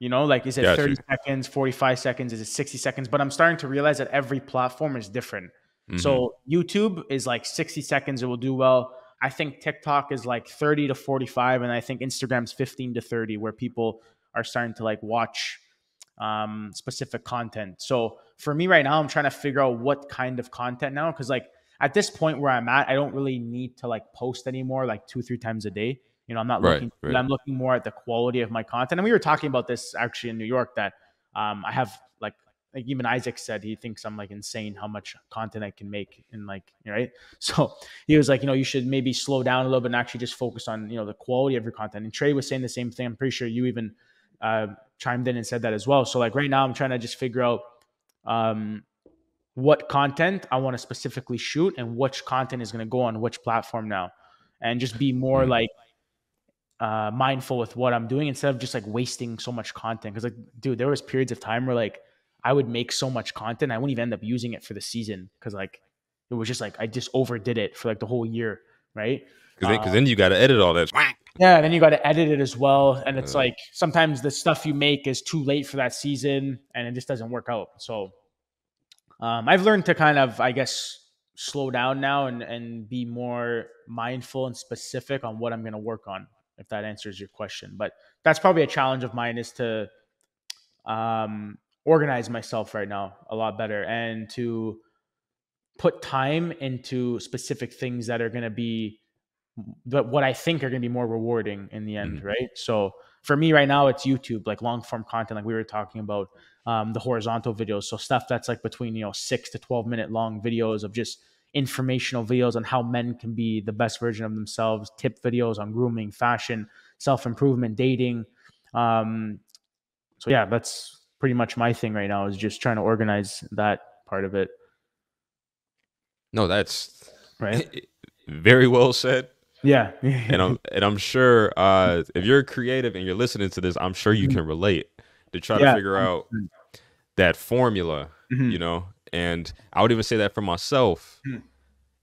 Like is it Got you. 30 seconds, 45 seconds, is it 60 seconds? But I'm starting to realize that every platform is different. Hmm. So YouTube is like 60 seconds, it will do well. I think TikTok is like 30 to 45, and I think Instagram's 15 to 30, where people are starting to like watch specific content. So for me right now, I'm trying to figure out what kind of content now, because like at this point where I'm at, I don't really need to like post anymore like 2-3 times a day. I'm not Right, looking. right. I'm looking more at the quality of my content. And we were talking about this actually in New York that I have like even Isaac said he thinks I'm like insane how much content I can make and like right. So he was like, you should maybe slow down a little bit and actually just focus on the quality of your content. And Trey was saying the same thing. I'm pretty sure you even uh, chimed in and said that as well. So like right now, I'm trying to just figure out um, what content I want to specifically shoot and which content is going to go on which platform now, and just be more Mm. like mindful with what I'm doing instead of just like wasting so much content. Because like, dude, there was periods of time where like I would make so much content, I wouldn't even end up using it for the season because like it was just like I just overdid it for like the whole year, right? Because then you got to edit all that. Yeah, and then you got to edit it as well, and it's Uh, like sometimes the stuff you make is too late for that season, and it just doesn't work out. So I've learned to kind of, I guess, slow down now and be more mindful and specific on what I'm going to work on. If that answers your question, but that's probably a challenge of mine is to organize myself right now a lot better and to put time into specific things that are going to be what I think are going to be more rewarding in the end, mm, right? So for me right now, it's YouTube, like long form content, like we were talking about, the horizontal videos. So stuff that's like between 6 to 12 minute long videos of just informational videos on how men can be the best version of themselves, tip videos on grooming, fashion, self improvement, dating. Um, so yeah, that's pretty much my thing right now is just trying to organize that part of it, no, that's right? very well said. Yeah. And I'm sure if you're creative and you're listening to this, I'm sure you can relate to try to Yeah. figure out that formula, Mhm. you know. And I would even say that for myself. Mhm.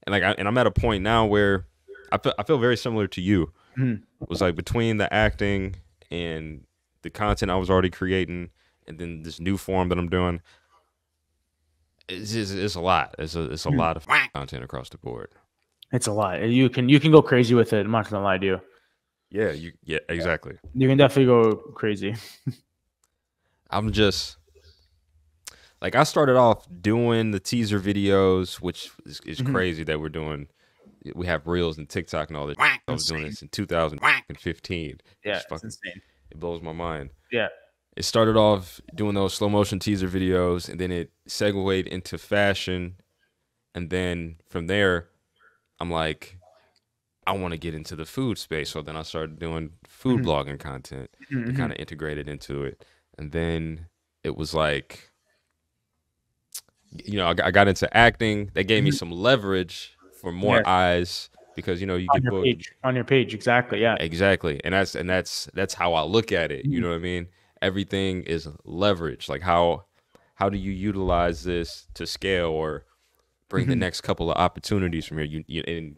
And I'm at a point now where I feel very similar to you. Mhm. It was like between the acting and the content I was already creating, and then this new form that I'm doing, it's a lot. It's a Mhm. lot of content across the board. It's a lot. You can go crazy with it. I'm not gonna lie to you. Yeah, exactly. You can definitely go crazy. I'm just like I started off doing the teaser videos, which is Mhm. crazy that we're doing. We have reels and TikTok and all this. I was doing Insane. this in 2015. Yeah, It's it's fucking insane. it blows my mind. Yeah. It started off doing those slow motion teaser videos, and then it segued into fashion, and then from there, I'm like, I want to get into the food space. So then I started doing food Mhm. blogging content to kind Mhm. of integrate it into it, and then it was like I got into acting. That gave me Mhm. some leverage for more Yes. eyes because you On get your booked. page. On your page. Exactly. Yeah. Exactly. And that's how I look at it. You Mhm. know what I mean? Everything is leverage. Like how do you utilize this to scale or bring the Mhm. next couple of opportunities from here? You in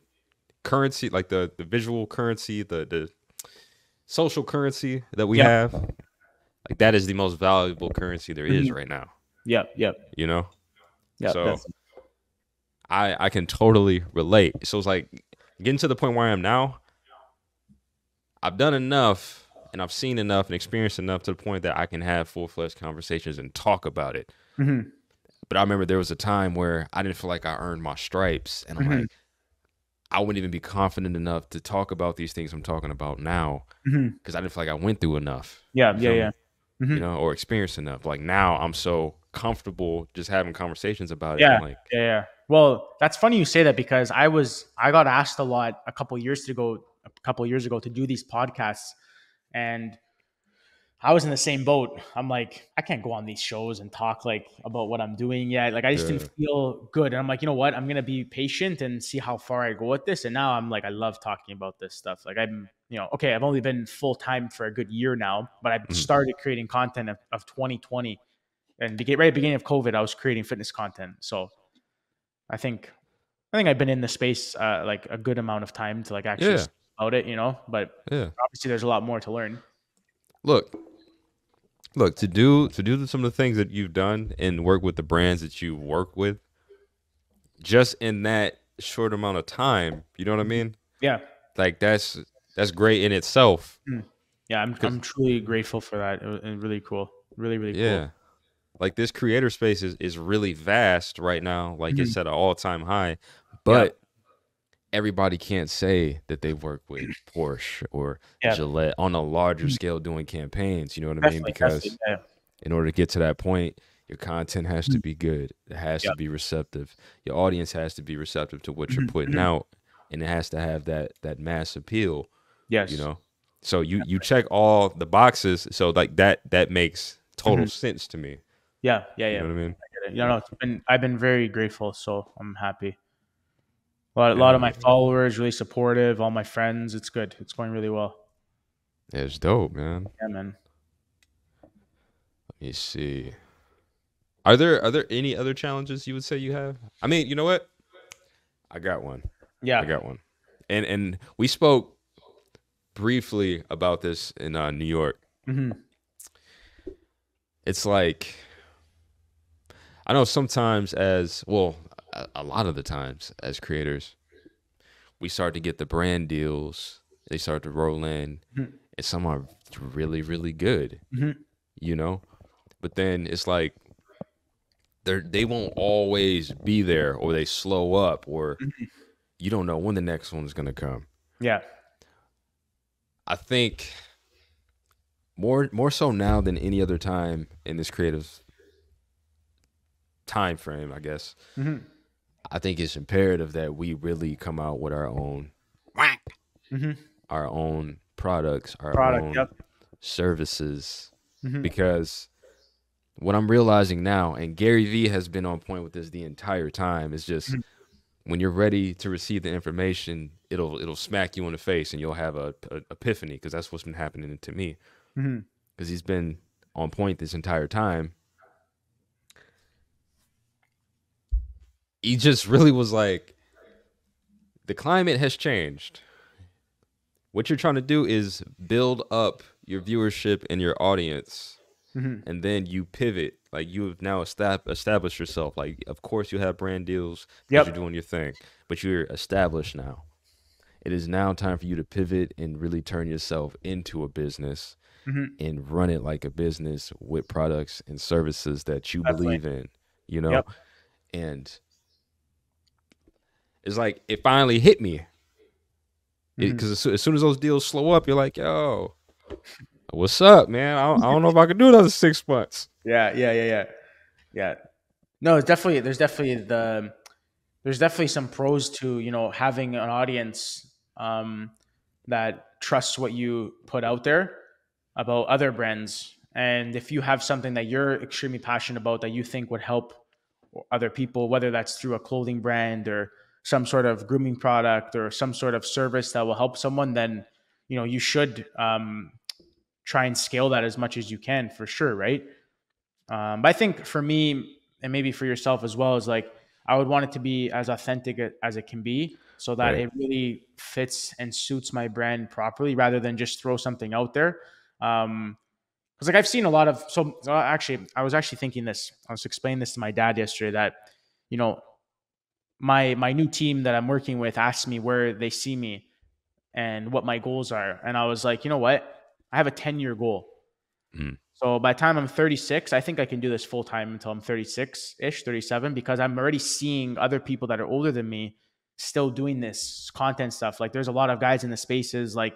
currency, like the visual currency, the social currency that we Yep. have, like that is the most valuable currency there is Mhm. right now, Yep. Yep. you know? Yep. So That's. I can totally relate. So it's like getting to the point where I am now, I've done enough and I've seen enough and experienced enough to the point that I can have full-fledged conversations and talk about it. Mhm. But I remember there was a time where I didn't feel like I earned my stripes. And I'm Mhm. like, I wouldn't even be confident enough to talk about these things I'm talking about now Mhm. because I didn't feel like I went through enough. Yeah. You Yeah. feel Yeah. me? Mhm. Or experienced enough. Like now I'm so comfortable just having conversations about it. I'm Yeah. like, Yeah. Yeah. Well, that's funny you say that because I got asked a lot a couple years ago to do these podcasts, and I was in the same boat. I'm like, I can't go on these shows and talk like about what I'm doing yet. Like I just didn't Yeah, feel good. And I'm like, you know what? I'm gonna be patient and see how far I go with this. And now I'm like, I love talking about this stuff. Like okay, I've only been full time for a good year now, but I mhm. started creating content of 2020 and right at the beginning of COVID, I was creating fitness content. So I think I've been in the space like a good amount of time to like actually Yeah, speak about it, but yeah. obviously there's a lot more to learn. Look, to do some of the things that you've done and work with the brands that you work with, just in that short amount of time. You know what I Mhm. mean? Yeah. Like that's great in itself. Mm. Yeah, I'm Cause truly grateful for that. It was really cool. Really, really cool. yeah, like this creator space is really vast right now. Like Mhm. it's at an all time high, Yep. but everybody can't say that they work with Porsche or Yeah. Gillette on a larger Mhm. scale doing campaigns. You know what I mean? Definitely, definitely. Because Yeah. in order to get to that point, your content has to Mhm. be good. It has Yeah. to be receptive. Your audience has to be receptive to what you're Mhm. putting Mhm. out, and it has to have that mass appeal. You Yes. know, so you check all the boxes. So like that makes total Mhm. sense to me. Yeah. Yeah. You Yeah. know what I mean? I get it. No, I've been very grateful, so I'm happy. A lot of Yeah, my followers really supportive. All my friends, it's good. It's going really well. it's dope, man. Yeah, man. Let me see. Are there any other challenges you would say you have? I mean, you know what? I got one. I Yeah. got one. And we spoke briefly about this in New York. Hmm. It's like I know sometimes as well, a lot of the times as creators, we start to get the brand deals. They start to roll in, Hmm. and some are really, really good, Hmm. you know. But then it's like they won't always be there, or they slow up, or Hmm. you don't know when the next one's gonna come. Yeah. I think more so now than any other time in this creative time frame, I guess. Hmm. I think it's imperative that we really come out with Hmm. our own products, our Product. own Yep. services, Hmm. because what I'm realizing now, and Gary Vee has been on point with this the entire time, is just when you're ready to receive the information, it'll smack you in the face, and you'll have a epiphany, because that's what's been happening to me. Hmm. Because he's been on point this entire time. He just really was like, the climate has changed. What you're trying to do is build up your viewership and your audience, Hmm. and then you pivot. Like you have now established yourself. Like, of course, you have brand deals because you're Yep. doing your thing, but you're established now. It is now time for you to pivot and really turn yourself into a business Hmm. and run it like a business with products and services that you Definitely. believe in, you know? Yep. And it's like it finally hit me Hmm. because as soon as those deals slow up, you're like, yo, what's up, man? I don't know if I can do another 6 months. Yeah. Yeah. Yeah. Yeah. Yeah. No, it's definitely there's definitely some pros to having an audience that trusts what you put out there about other brands, and if you have something that you're extremely passionate about that you think would help other people, whether that's through a clothing brand or some sort of grooming product or some sort of service that will help someone, then you should try and scale that as much as you can, for sure, right? But I think for me, and maybe for yourself as well, is like I would want it to be as authentic as it can be, so that Right. it really fits and suits my brand properly, rather than just throw something out there. Because like I've seen a lot of so actually, I was actually thinking this. I was explaining this to my dad yesterday that you know my new team that I'm working with asked me where they see me and what my goals are, and I was like, you know what, I have a 10-year goal. Mm. So by the time I'm 36, I think I can do this full time until I'm 36 ish, 37, because I'm already seeing other people that are older than me still doing this content stuff. Like there's a lot of guys in the spaces, like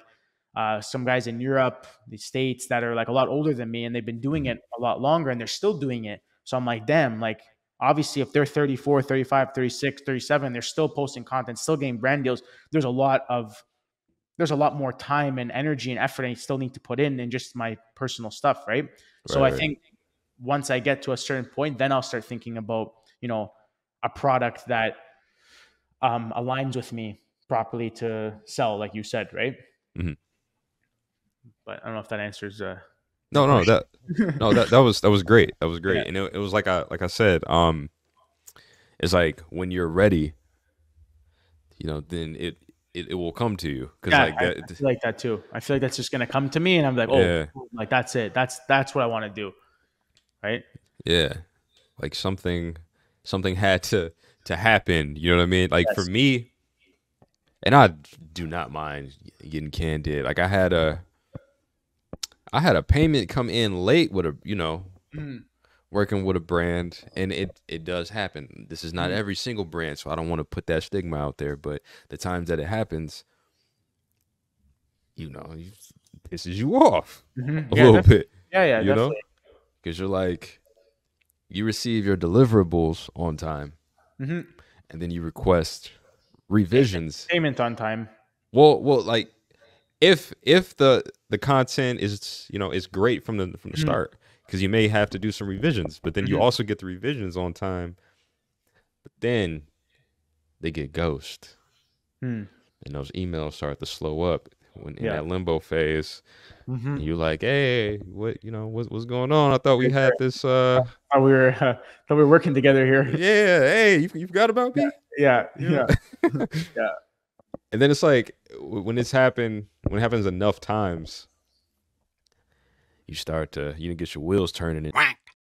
some guys in Europe, the States, that are like a lot older than me, and they've been doing it a lot longer and they're still doing it. So I'm like, damn, like Obviously, if they're 34, 35, 36, 37, they're still posting content, still getting brand deals. There's a lot more time and energy and effort I still need to put in just my personal stuff, right? So Right, I right. think once I get to a certain point, then I'll start thinking about, a product that aligns with me properly to sell, like you said, right? Mhm. But I don't know if that answers your No, no, question. that no, that was great. That was Yeah. great. And it was like I said, it's like when you're ready, then it will come to you cuz Yeah, like I that feel like that too. I feel like that's just gonna come to me, and I'm like, oh, yeah. like that's it. That's what I want to do, right? Yeah. Like something had to happen, you know what I mean? Like for Yes. me, and I do not mind getting candid. Like I had a payment come in late with Mhm. working with a brand, and it does happen. This is not Mhm. every single brand, so I don't want to put that stigma out there, but the times that it happens, it pisses you off Mhm. a Yeah, little definitely. bit, Yeah, yeah, you know? definitely. Cuz you're like you receive your deliverables on time Mhm. and then you request revisions. Payment on time. Well, like if the content is great from the Mhm. start, because you may have to do some revisions, but then you Mhm. also get the revisions on time, but then they get ghost Mhm. and those emails start to slow up when in Yeah. that limbo phase, and Mhm. you're like, hey, what's going on? I thought we Right had there. this Thought we were thought we were working together here. yeah, hey, you forgot about Yeah. me, Yeah. you know. Yeah. Yeah. And then it's like when it happens enough times, you start to get your wheels turning and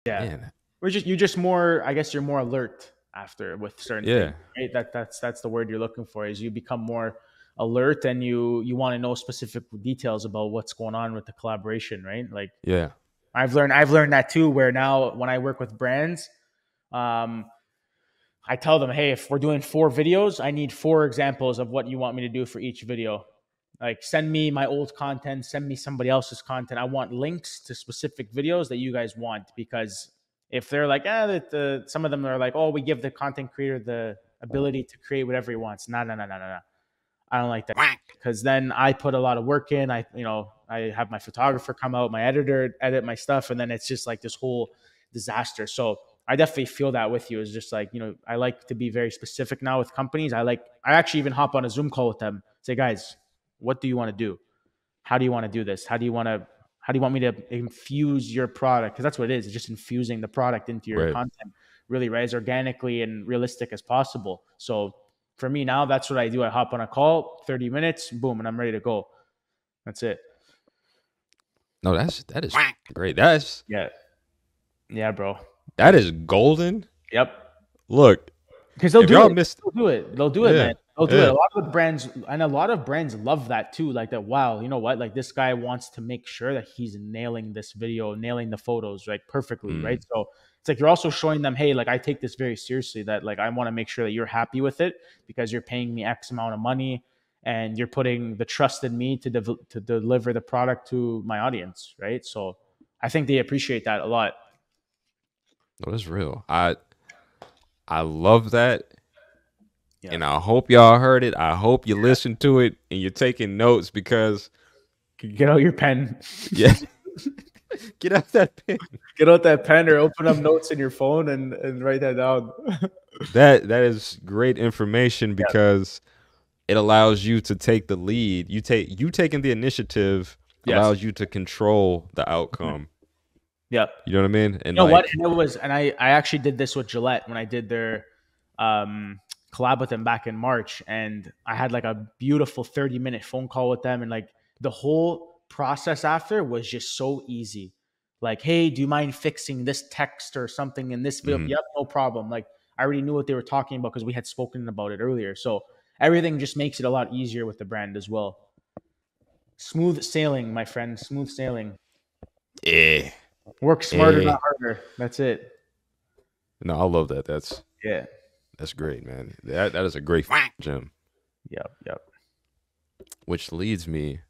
Yeah. man. You're just more, I guess you're more alert after with certain things, Yeah, right? That's the word you're looking for, is you become more alert, and you want to know specific details about what's going on with the collaboration, right? Like yeah. I've learned that too, where now when I work with brands, um, I tell them, hey, if we're doing 4 videos, I need 4 examples of what you want me to do for each video. Like, send me my old content, send me somebody else's content. I want links to specific videos that you guys want, because if they're like, some of them are like, oh, we give the content creator the ability to create whatever he wants. No, no, no, no, no, no. I don't like that, because then I put a lot of work in. I have my photographer come out, my editor edit my stuff, and then it's just like this whole disaster. So I definitely feel that with you. Is just like, I like to be very specific now with companies. I actually even hop on a Zoom call with them. Say, guys, what do you want to do? How do you want to do this? How do you want me to infuse your product? Because that's what it is. It's just infusing the product into your Right. content, really, right, as organically and realistic as possible. So for me now, that's what I do. I hop on a call, 30 minutes, boom, and I'm ready to go. That's it. No, that is great. Yeah. Yeah, bro. That is golden. Yep. Look, Because they'll if do y'all it. missed, They'll do it. They'll do it, yeah, man. They'll do it. yeah, A lot of brands love that too. Like that. Wow, you know what? Like, this guy wants to make sure that he's nailing this video, nailing the photos, right, perfectly, right. mm, So it's like you're also showing them, hey, like, I take this very seriously. That, like, I want to make sure that you're happy with it, because you're paying me X amount of money, and you're putting the trust in me to deliver the product to my audience, right. So I think they appreciate that a lot. no, that's real. I love that, Yeah. and I hope y'all heard it. I hope you Yeah. listened to it and you're taking notes because Get out your pen. yeah, get out that pen. Get out that pen, or open up notes in your phone and write that down. That is great information Yeah. because it allows you to take the lead. You taking the initiative Yes. allows you to control the Mhm. outcome. Yep. You know what I mean? And You know what? like, And I actually did this with Gillette when I did their um, collab with them back in March, and I had like a beautiful 30-minute phone call with them, and like the whole process after was just so easy. Like, hey, do you mind fixing this text or something in this video? mhm. Yep, no problem. Like, I already knew what they were talking about because we had spoken about it earlier. So everything just makes it a lot easier with the brand as well. Smooth sailing, my friend. Smooth sailing. Yeah, Work smarter, yeah. not harder. That's it. No, I love that. Yeah. That's great, man. That is a great gem. Yep. Yep. Which leads me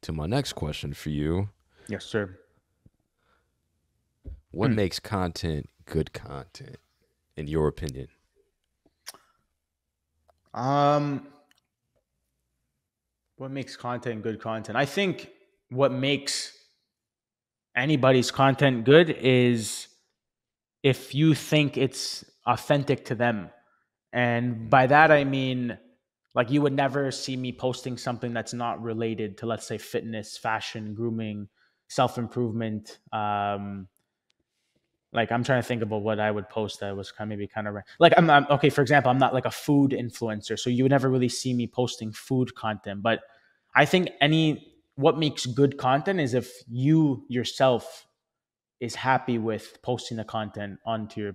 to my next question for you. Yes, sir. What Hmm. makes content good content? in your opinion? Um, what makes content good content? I think what makes anybody's content good is if you think it's authentic to them. And Mm. by that, I mean, like, you would never see me posting something that's not related to, let's say, fitness, fashion, grooming, self improvement. Like, I'm trying to think about what I would post that was kind of maybe kind of like, I'm okay. For example, I'm not like a food influencer, so you would never really see me posting food content. But I think what makes good content is if you yourself is happy with posting the content onto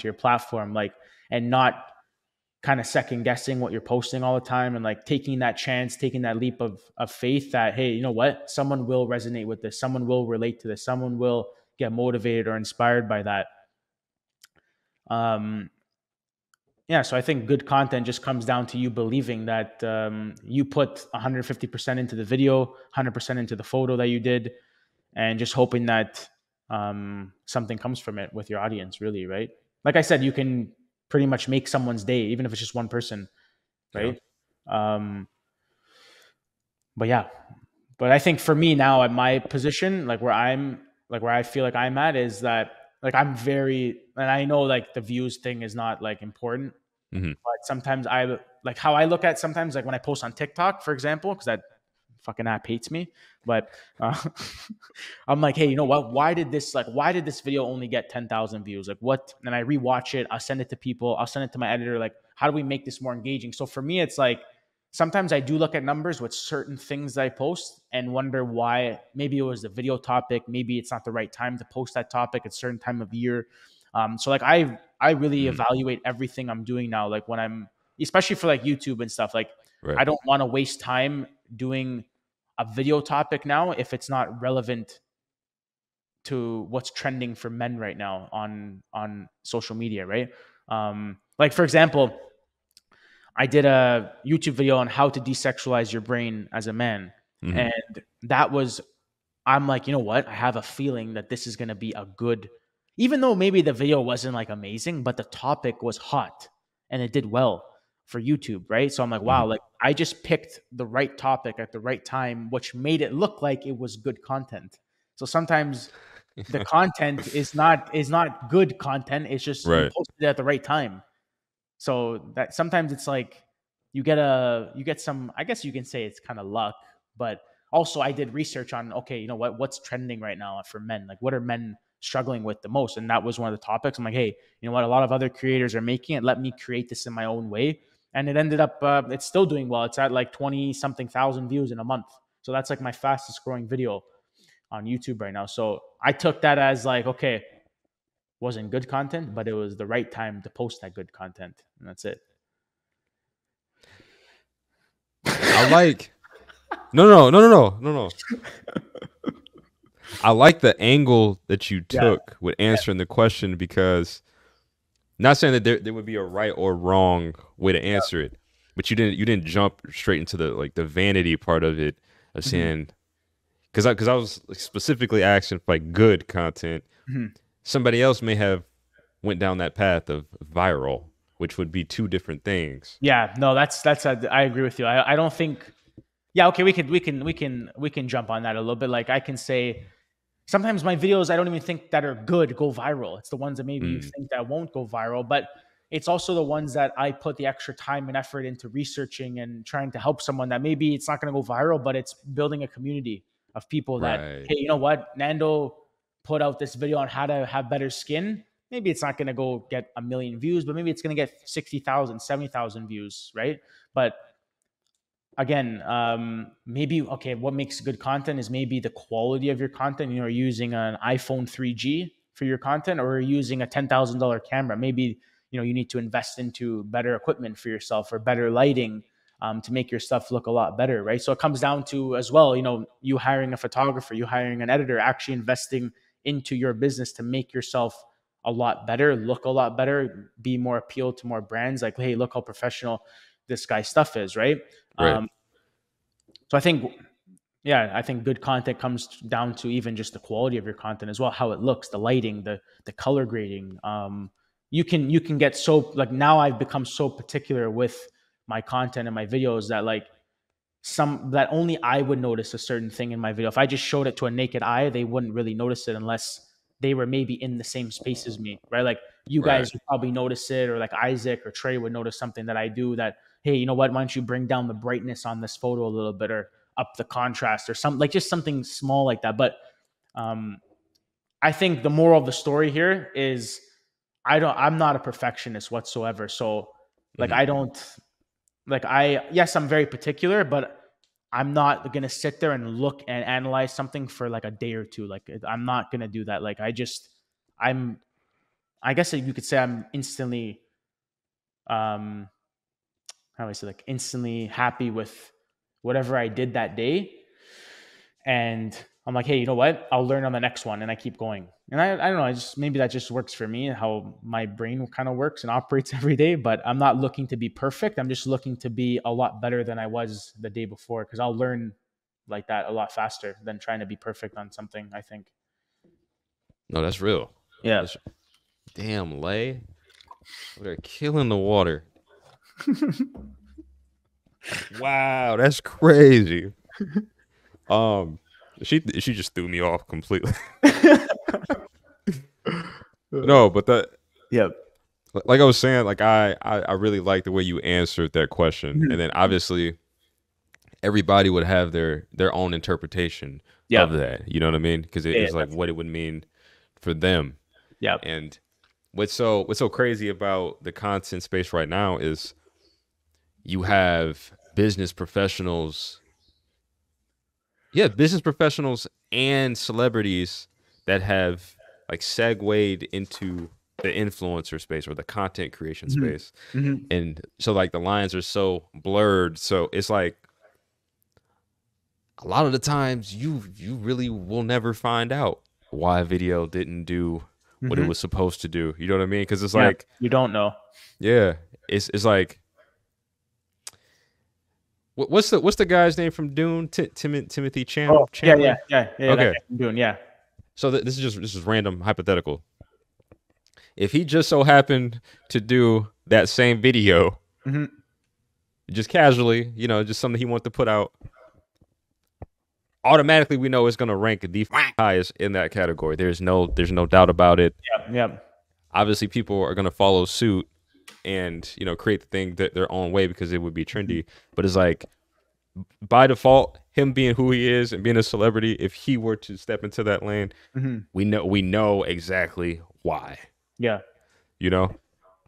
your platform, like, and not kind of second guessing what you're posting all the time, and like taking that chance, taking that leap of faith that, hey, you know what, someone will resonate with this, someone will relate to this, someone will get motivated or inspired by that. um yeah, so I think good content just comes down to you believing that you put 150% into the video, 100% into the photo that you did, and just hoping that something comes from it with your audience, really, right? Like I said, you can pretty much make someone's day, even if it's just one person, Yeah. right? Um, but yeah, but I think for me now at my position, like where I feel like I'm at is that, like, I'm very, and I know like the views thing is not like important, Hmm. but sometimes I like how I look at sometimes, like when I post on TikTok, for example, because that fucking app hates me. But uh, I'm like, hey, you know what? Why did this video only get 10,000 views? Like, what? And I rewatch it. I'll send it to people. I'll send it to my editor. Like, how do we make this more engaging? So for me, it's like sometimes I do look at numbers with certain things that I post and wonder why. Maybe it was the video topic. Maybe it's not the right time to post that topic at a certain time of year. So like I really Hmm. evaluate everything I'm doing now. Like when I'm, especially for like YouTube and stuff. Like Right. I don't want to waste time doing a video topic now if it's not relevant to what's trending for men right now on social media, right? Like for example, I did a YouTube video on how to desexualize your brain as a man, Hmm. and that was, I'm like, you know what? I have a feeling that this is going to be a good, even though maybe the video wasn't like amazing, but the topic was hot and it did well for YouTube, right? So I'm like, Hmm. wow, like I just picked the right topic at the right time, which made it look like it was good content. So sometimes the content is not good content. It's just you Right. posted it at the right time. So that sometimes it's like you get some, I guess you can say it's kind of luck, but also I did research on, okay, you know what, what's trending right now for men? Like what are men struggling with the most? And that was one of the topics. I'm like, hey, you know what, a lot of other creators are making it. Let me create this in my own way. And it ended up it's still doing well. It's at like 20 something thousand views in a month. So that's like my fastest growing video on YouTube right now. So I took that as like, okay, wasn't good content, but it was the right time to post that good content. And that's it. I like. No, no, no, no, no, no, no. I like the angle that you Yeah. took with answering the question because not saying that there would be a right or wrong way to answer it, but you didn't jump straight into the like the vanity part of it of Mhm. saying because I was like, specifically asking for like good content. Mhm. Somebody else may have went down that path of viral, which would be two different things. Yeah, no, I agree with you. I don't think. Yeah, okay, we can jump on that a little bit. Like I can say sometimes my videos I don't even think that are good go viral. It's the ones that maybe you Mm, think that won't go viral, but it's also the ones that I put the extra time and effort into researching and trying to help someone that maybe it's not going to go viral, but it's building a community of people that, right, hey, you know what? Nando put out this video on how to have better skin. Maybe it's not going to go get a million views, but maybe it's going to get 60,000, 70,000 views, right? But again, maybe okay, what makes good content is maybe the quality of your content. You know, are you using an iPhone 3G for your content, or are you using a $10,000 camera? Maybe you know you need to invest into better equipment for yourself or better lighting to make your stuff look a lot better, right? So it comes down to as well, you know, you hiring a photographer, you hiring an editor, actually investing into your business to make yourself a lot better, look a lot better, be more appeal to more brands. Like, hey, look how professional this guy's stuff is, right? right. Um, so I think, yeah, I think good content comes down to even just the quality of your content as well, how it looks, the lighting, the color grading. you can get so like, now I've become so particular with my content and my videos that like some that only I would notice a certain thing in my video. If I just showed it to a naked eye, they wouldn't really notice it unless they were maybe in the same space as me, right? Like you Right. guys would probably notice it, or like Isaac or Trey would notice something that I do that, hey, you know what? Why don't you bring down the brightness on this photo a little bit, or up the contrast, or something like just something small like that. But um, I think the moral of the story here is I'm not a perfectionist whatsoever. So like Mhm. I don't like I yes, I'm very particular, but I'm not gonna sit there and look and analyze something for like a day or two. Like I'm not gonna do that. Like I'm I guess you could say I'm instantly um how do I say, like instantly happy with whatever I did that day. And I'm like, hey, you know what? I'll learn on the next one, and I keep going. And I don't know, I just maybe that just works for me, how my brain kind of works and operates every day. But I'm not looking to be perfect. I'm just looking to be a lot better than I was the day before, because I'll learn like that a lot faster than trying to be perfect on something, I think. No, that's real. Yeah. That's damn lay. They're killing the water. Wow, that's crazy. Um, she just threw me off completely. No, but that Yep. like I was saying, like I really like the way you answered that question, and then obviously everybody would have their own interpretation of Yep. that. You know what I mean? Because Yeah. it's like what it would mean for them. Yep. And what's so crazy about the content space right now is you have business professionals, yeah, business professionals and celebrities that have like segued into the influencer space or the content creation Mm-hmm. space. Mm-hmm. And so like the lines are so blurred. So it's like a lot of the times you really will never find out why a video didn't do what it Mm-hmm. was supposed to do. You know what I mean? Because it's Yeah. like, You don't know. yeah, it's like what's the guy's name from Dune? Timothy Oh, yeah, yeah, Chandler. yeah, yeah. That Okay, guy from Dune, yeah. so this is random hypothetical. If he just so happened to do that same video Mm-hmm. just casually, just something he wanted to put out, automatically we know it's going to rank the highest in that category. There's no doubt about it. Yep. Yep. Obviously, people are going to follow suit and create the thing their own way because it would be Mm-hmm. trendy. But it's like by default, him being who he is and being a celebrity, if he were to step into that lane, Mm-hmm. we know exactly why. Yeah. You know,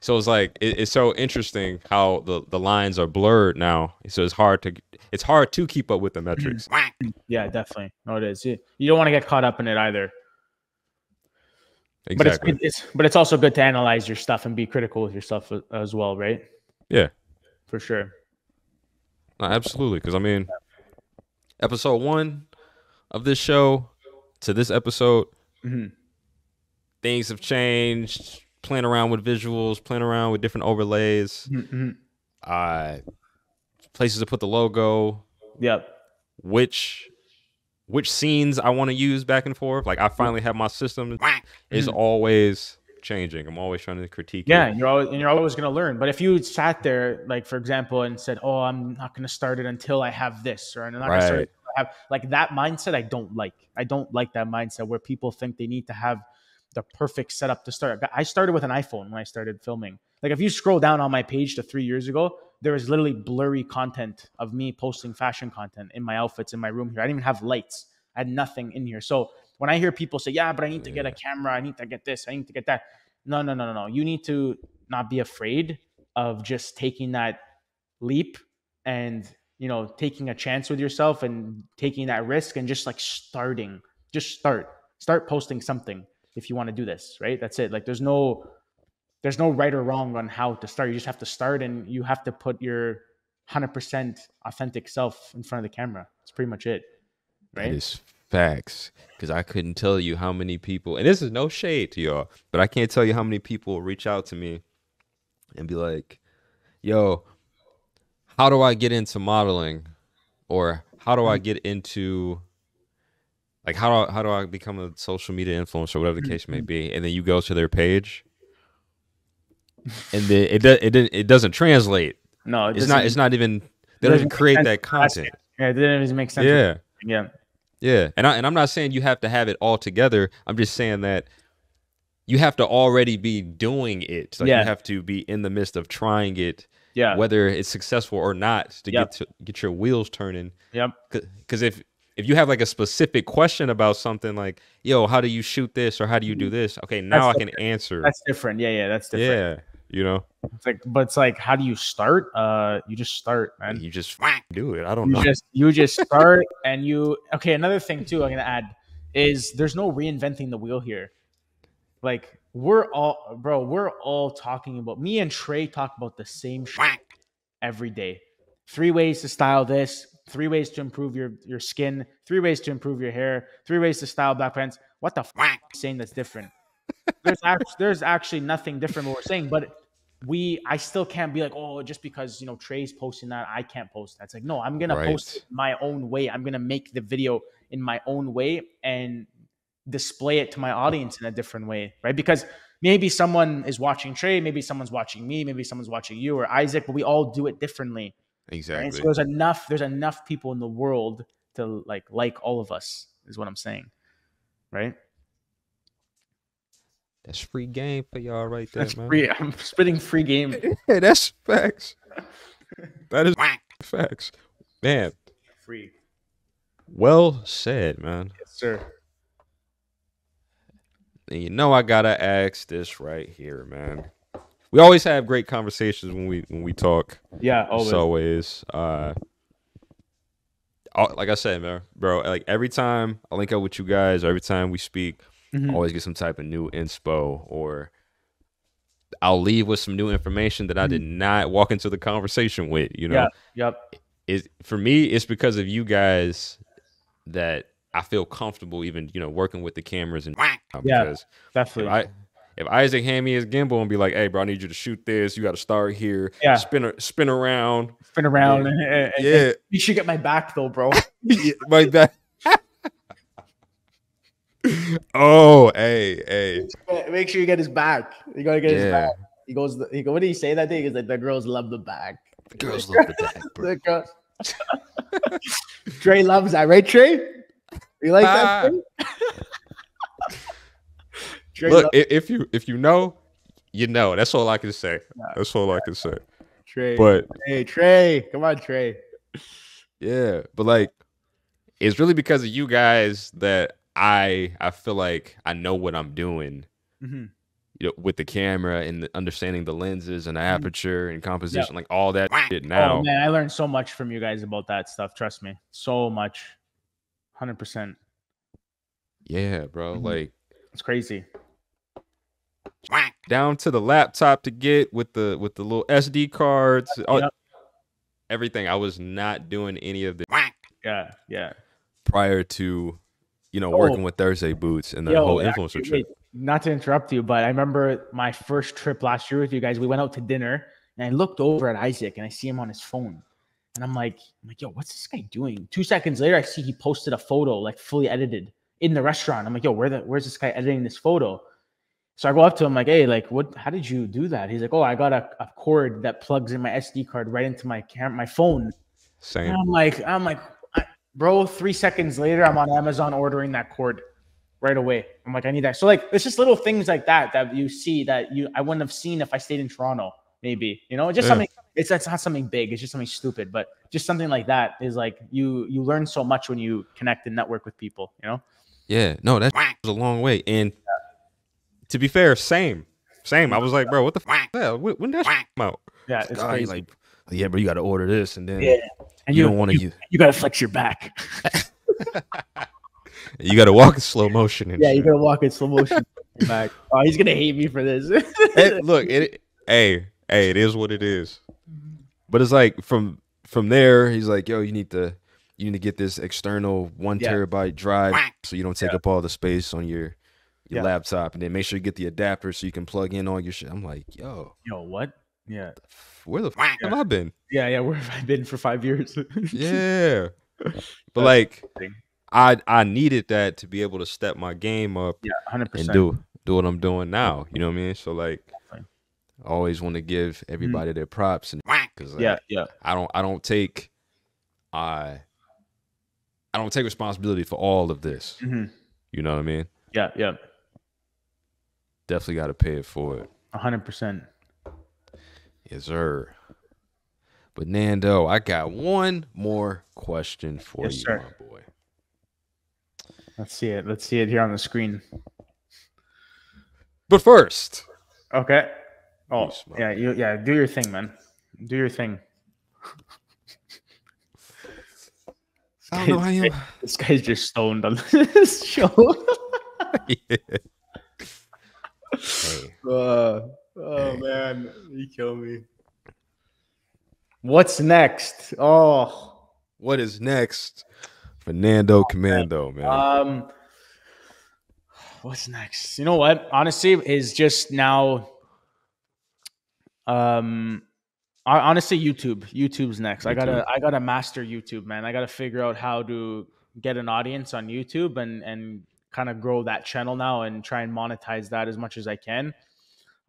so it's like it's so interesting how the lines are blurred now. So it's hard to keep up with the metrics. Yeah, definitely. No, it is. You don't want to get caught up in it either. But it's Exactly. good. It's also good to analyze your stuff and be critical with yourself as well, right? Yeah. For sure. No, absolutely. Because I mean, episode 1 of this show to this episode, Mm-hmm. things have changed. Playing around with visuals, playing around with different overlays, Mm-hmm. uh, places to put the logo, Yep. which scenes I want to use back and forth. Like I Yep. finally have my system is Mhm. always changing. I'm always trying to critique Yeah, it. and you're always going to learn. But if you sat there, like for example, and said, "Oh, I'm not going to start it until I have this," or "I'm not going to start it Right. until I have," like that mindset, I don't like. I don't like that mindset where people think they need to have the perfect setup to start. I started with an iPhone when I started filming. Like if you scroll down on my page to 3 years ago, there was literally blurry content of me posting fashion content in my outfits in my room here. I didn't even have lights. I had nothing in here. So when I hear people say, "Yeah, but I need to get a Yeah. camera. I need to get this. I need to get that." No, no, no, no, no. You need to not be afraid of just taking that leap and, taking a chance with yourself and taking that risk and just like starting. Just start posting something if you want to do this, right? That's it. Like there's no right or wrong on how to start. You just have to start, and you have to put your 100% authentic self in front of the camera. That's pretty much it, That right? is facts. Because I couldn't tell you how many people, and this is no shade to y'all, but I can't tell you how many people reach out to me and be like, yo, how do I get into modeling? Or how do I get into, like, how do I become a social media influencer, whatever the case may be? And then you go to their page and then it doesn't translate. No, it It's doesn't. not. It's not even. It They don't doesn't even make create sense that for us. content. Yeah, it didn't even make sense. Yeah. Yeah. Yeah. And I'm not saying you have to have it all together. I'm just saying that you have to already be doing it. Like you Yeah. have to be in the midst of trying it, Yeah. whether it's successful or not, to Yep. get your wheels turning. Yep. Because if you have like a specific question about something like, yo, how do you shoot this or how do you do this? Okay, now That's I can different. answer. That's different. Yeah. That's different. Yeah, you know, It's like, but it's like, how do you start? You just start, man. you just do it. I don't know. You just start and you. Okay, another thing too, I'm gonna add is there's no reinventing the wheel here. Like we're all talking about. Me and Trey talk about the same shit every day. 3 ways to style this. 3 ways to improve your skin. 3 ways to improve your hair. 3 ways to style black pants. What the saying that's different? There's actually nothing different what we're saying, but I still can't be like, oh, just because Trey's posting that, I can't post that. It's like, no, I'm gonna post it Right. my own way. I'm gonna make the video in my own way and display it to my audience in a different way, right? Because maybe someone is watching Trey, maybe someone's watching me, maybe someone's watching you or Isaac, but we all do it differently, right? So Exactly. there's enough people in the world to like all of us, is what I'm saying, right? That's free game for y'all right there, That's man. free. I'm spitting free game. Hey, that's facts. That is facts. Man, Free. well said, man. Yes, sir. And you know I gotta ask this right here, man. We always have great conversations when we talk. Yeah, It's always. always like I said, man, bro. Like every time I link up with you guys, or every time we speak, I Mhm. always get some type of new inspo, or I'll leave with some new information that I did not walk into the conversation with. You Yeah. know, Yep. is for me, it's because of you guys that I feel comfortable even working with the cameras and Yeah. because if Definitely. I if Isaac hand me his gimbal and be like, "Hey, bro, I need you to shoot this. You got to start here, Yeah. spin around." Spin around. And, And yeah, you should get my back though, bro. like that. Oh, hey, Make sure you get his back. You gotta get his back. yeah. He goes. What did he say that day? He goes like, the girls love the back. The girls love the back, bro. The girls. Trey loves that, right, Trey? You like that? Trey? Trey Look, loves if you know, you know. That's all I can say. that. That's all I can say. Trey. But Hey, Trey, come on, Trey. yeah, but like it's really because of you guys that I feel like I know what I'm doing, Mm-hmm. with the camera and understanding the lenses and the Mhm. aperture and Yeah. composition, like all that shit Oh now. man, I learned so much from you guys about that stuff. Trust me, so much. 100%. Yeah, bro. Mhm. Like It's crazy. down to the laptop to get with the little SD cards, Yeah. everything. I was not doing any of this Yeah. prior to Oh, working with Thursday Boots and the yo, whole influencer actually, trip. wait, not to interrupt you, but I remember my first trip last year with you guys. We went out to dinner, and I looked over at Isaac, and I see him on his phone, and I'm like, yo, what's this guy doing? 2 seconds later, I see he posted a photo, like fully edited, in the restaurant. I'm like, yo, where's this guy editing this photo? So I go up to him like, hey, like, how did you do that? He's like, oh, I got a cord that plugs in my SD card right into my phone. And Same. I'm like, bro, 3 seconds later, I'm on Amazon ordering that cord right away. I'm like, I need that. So like, it's just little things like that you see that I wouldn't have seen if I stayed in Toronto, maybe, just Yeah. something. It's not something big. It's just something stupid, but just something like that is like, you learn so much when you connect and network with people, Yeah. No, that was a long way. And to be fair, same. I was like, bro, what the hell? When that come out? Yeah, it's crazy. Like, yeah, bro, you got to order this, and then And you don't want to. you got to flex your back. You got to walk in slow motion. And Yeah, shit. you gotta walk in slow motion. Back. Oh, he's gonna hate me for this. Hey, look, hey, it is what it is. But it's like from there, he's like, yo, you need to get this external 1 Yeah. terabyte drive so you don't take up all the space on your Yeah. laptop, and then make sure you get the adapter so you can plug in all your shit. I'm like, yo, Yo, what? Yeah. where the f have I been? Yeah. Where have I been for 5 years? Yeah. But That's like interesting. I needed that to be able to step my game up Yeah, and 100%. do what I'm doing now. You know what I mean? So like Definitely. I always want to give Mhm. everybody their props and because Yeah, yeah. I I don't take responsibility for all of this. Mhm. You know what I mean? Yeah, yeah. Definitely got to pay it forward. 100%. Yes, sir. But Nando, I got one more question for Yes, you, sir. my boy. Let's see it. Let's see it here on the screen. But first, Okay. Oh, peace, my yeah, man. yeah, do your thing, man. Do your thing. This I don't know. guy's, I am. this guy's just stoned on this show. Yeah. Hey, Oh hey. man, you kill me. What's next? Oh, What is next for Nando Commando, man? um, what's next? You know what? Honestly, is just now. Um, honestly, YouTube. YouTube's next. YouTube. I gotta master YouTube, man. I gotta figure out how to get an audience on YouTube and kind of grow that channel now and try and monetize that as much as I can.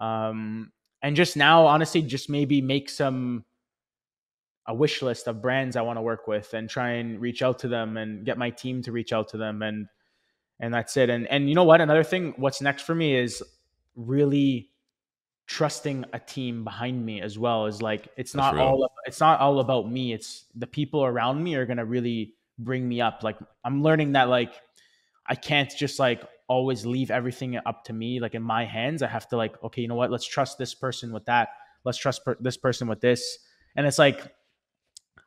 And just now, honestly, just maybe make a wish list of brands I want to work with and try and reach out to them and get my team to reach out to them and that's it. And you know what? Another thing, what's next for me is really trusting a team behind me as well. Is like That's real. it's not all about me. It's the people around me are gonna really bring me up. Like I'm learning that like I can't just like always leave everything up to me, like in my hands. I have to like, okay, you know what? Let's trust this person with that. Let's trust this person with this. And it's like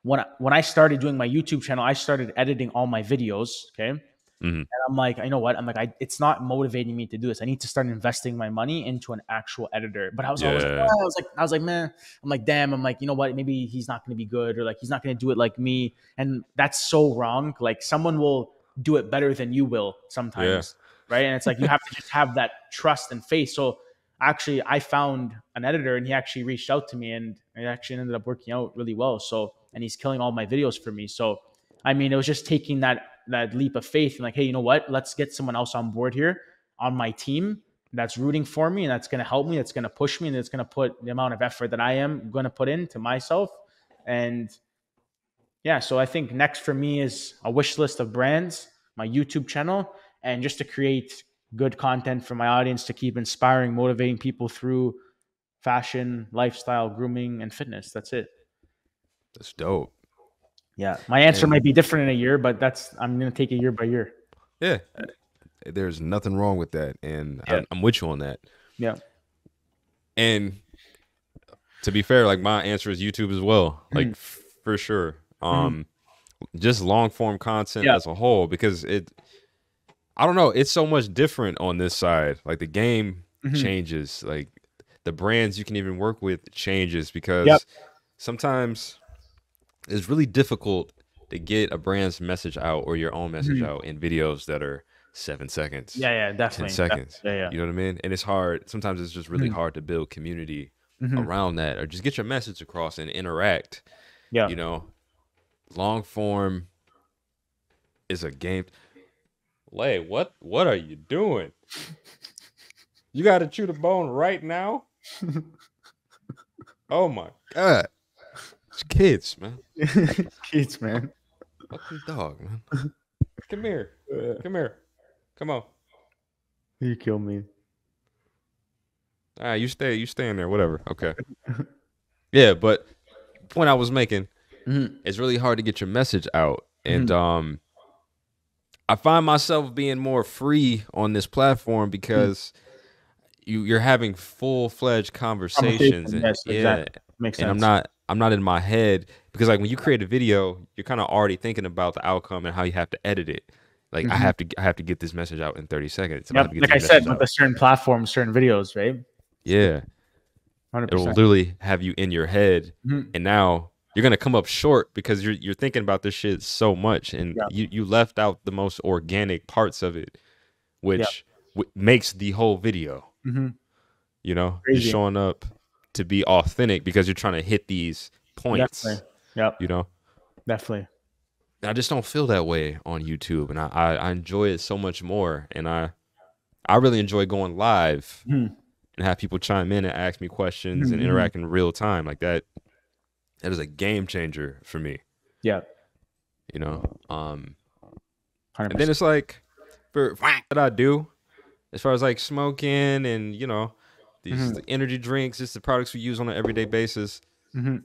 when I started doing my YouTube channel, I started editing all my videos. Okay. And Hmm. I'm like, you know what? I'm like, it's not motivating me to do this. I need to start investing my money into an actual editor. But I was always like, Yeah. oh, I was like, man, I'm like, damn. I'm like, you know what? Maybe he's not going to be good or like he's not going to do it like me. And that's so wrong. Like someone will do it better than you will Yeah. sometimes. Right. And it's like, you have to just have that trust and faith. So actually, I found an editor and he actually reached out to me and it actually ended up working out really well. So, and he's killing all my videos for me. So, I mean, it was just taking that leap of faith and like, hey, you know what? Let's get someone else on board here on my team that's rooting for me and that's going to help me, that's going to push me, and that's going to put the amount of effort that I am going to put into myself. And yeah, so I think next for me is a wish list of brands, my YouTube channel, and just to create good content for my audience to keep inspiring, motivating people through fashion, lifestyle, grooming, and fitness. That's it. That's dope. Yeah. My answer And might be different in a year, but I'm going to take it year by year. yeah, there's nothing wrong with that. And Yeah. I'm with you on that. Yeah. And to be fair, like my answer is YouTube as well. Like Mhm. for sure. Mhm. Just long form content Yeah. as a whole because I don't know, it's so much different on this side. Like the game Mhm. changes, like the brands you can even work with changes Yep. because sometimes it's really difficult to get a brand's message out or your own message Mhm. out in videos that are 7 seconds, Yeah, yeah, 10 definitely. seconds. Yeah, yeah. You know what I mean? And it's hard. Sometimes it's just really Mhm. hard to build community Mhm. around that or just get your message across and interact. Yeah. You know, long form is a game. Lay, what are you doing? You got to chew the bone right now? Oh my god. It's kids, man. Kids, man. Fucking dog, man. Come here. Come here. Come on. You kill me. Ah, you stay in there, whatever. Okay. Yeah, but the point I was making, Mhm. it's really hard to get your message out. And Mhm. I find myself being more free on this platform Mhm. because you're having full-fledged conversations Conversation. and Yes, yeah, exactly. Makes and sense. I'm not in my head because like when you create a video, you're kind of already thinking about the outcome and how you have to edit it. Like Mhm. I have to get this message out in 30 seconds. I Yep. have to get Like this I said, message with a out. certain platform, certain videos, right? Yeah. It'll 100%. literally have you in your head Mhm. and now you're gonna come up short because you're thinking about this shit so much and Yeah. you left out the most organic parts of it, Yeah. which makes the whole video, Mhm. you know, just Crazy. showing up to be authentic because you're trying to hit these Definitely. points, Yep. you know. Definitely. And I just don't feel that way on YouTube, and I enjoy it so much more, and I really enjoy going live Mhm. and have people chime in and ask me questions and Mm-hmm. interact in real time. Like that is a game changer for me, Yeah. you know. And then 100%. it's like for what I do as far as like smoking and these Mm-hmm. the energy drinks, just the products we use on an everyday basis. Mm-hmm.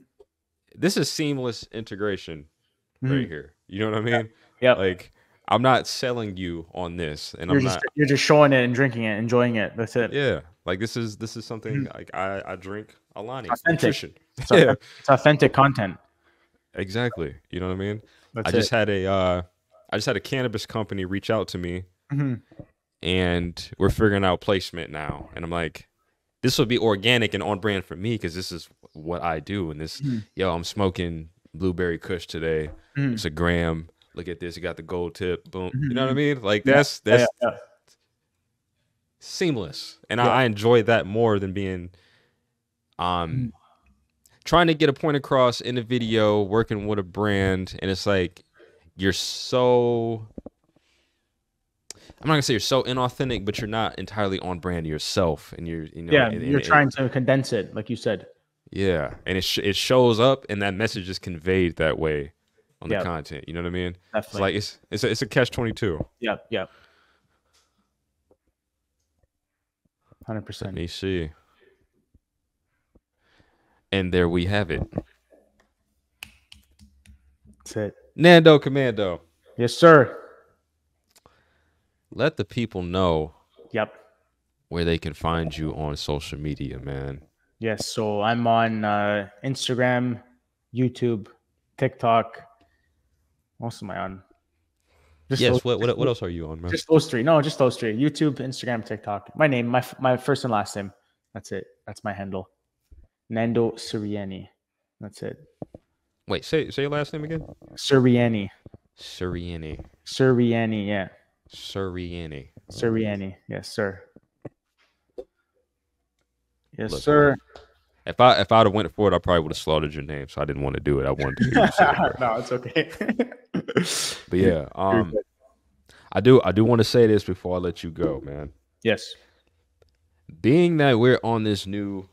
This is seamless integration Mm-hmm. right here. You know what I mean? Yep. Like I'm not selling you on this, and You're I'm just not. you're just showing it and drinking it, enjoying it. That's it. Yeah, like this is something Mhm. like I drink It's Alani authentic. nutrition. It's Yeah, authentic. It's authentic content. exactly. You know what I mean? I That's it. just had a I just had a cannabis company reach out to me, Mm-hmm. and we're figuring out placement now. And I'm like, this will be organic and on brand for me because this is what I do. And this, Mm-hmm. I'm smoking blueberry Kush today. Mm-hmm. It's a gram. Look at this. You got the gold tip. Boom. You know what I Mm-hmm. mean? Like Yeah. that's Yeah. that's Yeah. seamless, and Yeah. I enjoy that more than being Mhm. trying to get a point across in a video, working with a brand, and it's like you're so. I'm not gonna say you're so inauthentic, but you're not entirely on brand yourself, and Yeah. and You're trying to condense it, like you said. yeah, and it shows up, and that message is conveyed that way on the Yeah. content. You know what I mean? It's Definitely. like it's a catch-22. Yeah. Yeah. Let 100%. me see, and there we have it, That's it. Nando Commando. Yes, sir. Let the people know Yep. where they can find you on social media, man. Yes. So I'm on Instagram, YouTube, TikTok. What else am I on? Just those. Yes. What else are you on, man? Just those three. No, just those three. YouTube, Instagram, TikTok. My name, my first and last name. That's it. That's my handle. Nando Sirianni. That's it. Wait, say your last name again. Sirianni. Sirianni. Sirianni. Yeah. Sirianni. Sirianni. Yes, sir. Yes, Look, sir. man. If I'd have went for it, I probably would have slaughtered your name. So I didn't want to do it. I wanted to hear you say it, bro. No, it's okay. But yeah, I do want to say this before I let you go, man. Yes. Being that we're on this new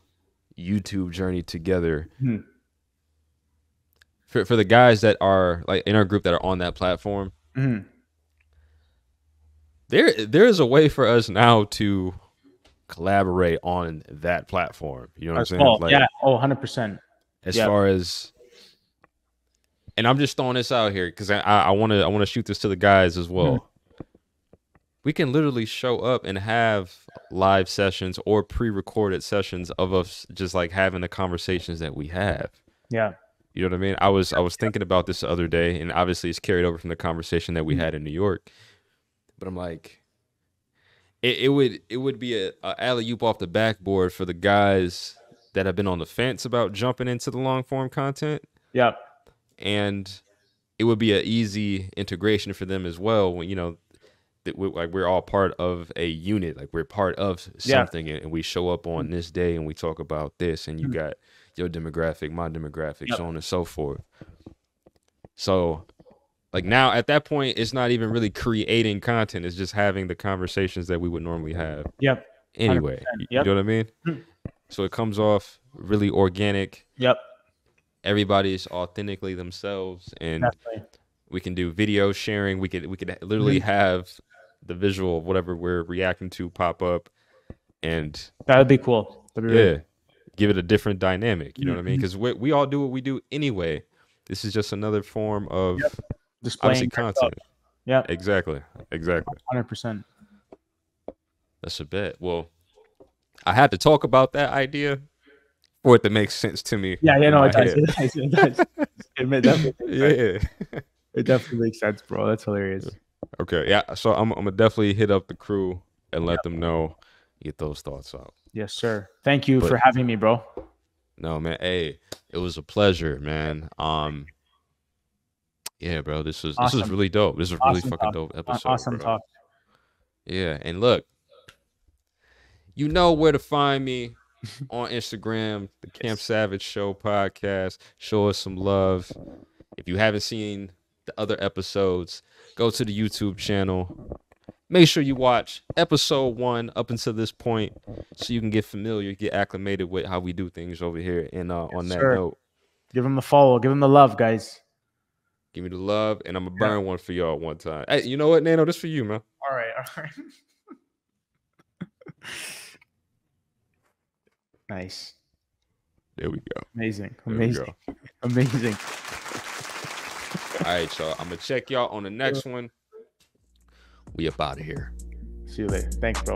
YouTube journey together, Mhm. for the guys that are like in our group that are on that platform, Mhm. there is a way for us now to collaborate on that platform. You know what I'm As saying? well. Like Yeah. Oh, 100%. as Yep. far as, and I'm just throwing this out here because I want to shoot this to the guys as well. Mhm. We can literally show up and have live sessions or pre-recorded sessions of us just like having the conversations that we have. Yeah. You know what I mean? I was thinking about this the other day, and obviously it's carried over from the conversation that we Mhm. had in New York. But I'm like, it would be a alley oop off the backboard for the guys that have been on the fence about jumping into the long form content, Yep. and it would be an easy integration for them as well when that we're all part of a unit, like we're part of Yeah. something, and we show up on this day and we talk about this, and you Mhm. got your demographic, my demographic, Yep. so on and so forth. So like now at that point, it's not even really creating content, it's just having the conversations that we would normally have Yep. anyway. 100%. You Yep. know what I mean? Mhm. So it comes off really organic. Yep. Everybody's authentically themselves, and Definitely. we can do video sharing. We could literally Mhm. have the visual of whatever we're reacting to pop up, and That would be cool. That'd be really yeah, give it a different dynamic. You know what I mean? Mhm. Because we all do what we do anyway. This is just another form of Yep. obviously Displaying content. ourselves. Yep. Exactly. 100%. That's a bet. Well, I had to talk about that idea for it to make sense to me Yeah. Yeah. in No, my it does. head. It does. It does. It definitely makes sense. Yeah. It definitely makes sense, bro. That's hilarious. Okay. Yeah. So I'm gonna definitely hit up the crew and let Yep. them know, get those thoughts out. Yes, sir. Thank you But for having me, bro. no, man. Hey, it was a pleasure, man. Yeah, bro. This was Awesome. really dope. This is a really Awesome fucking talk. dope episode, Awesome bro. talk. Yeah. And look, you know where to find me on Instagram, the Camp Yes. Savage Show podcast. Show us some love. If you haven't seen the other episodes, go to the YouTube channel. Make sure you watch episode 1 up until this point so you can get familiar, get acclimated with how we do things over here. And on that Sure. note, Give him the follow. Give him the love, guys. give me the love, and I'm going to Yeah. burn one for y'all one time. Hey, you know what, Nando? This for you, man. All right. All right. Nice. There we go. Amazing. There we Amazing. go. Amazing. All right, y'all. I'm going to check y'all on the next one. We up out of here. See you later. Thanks, bro.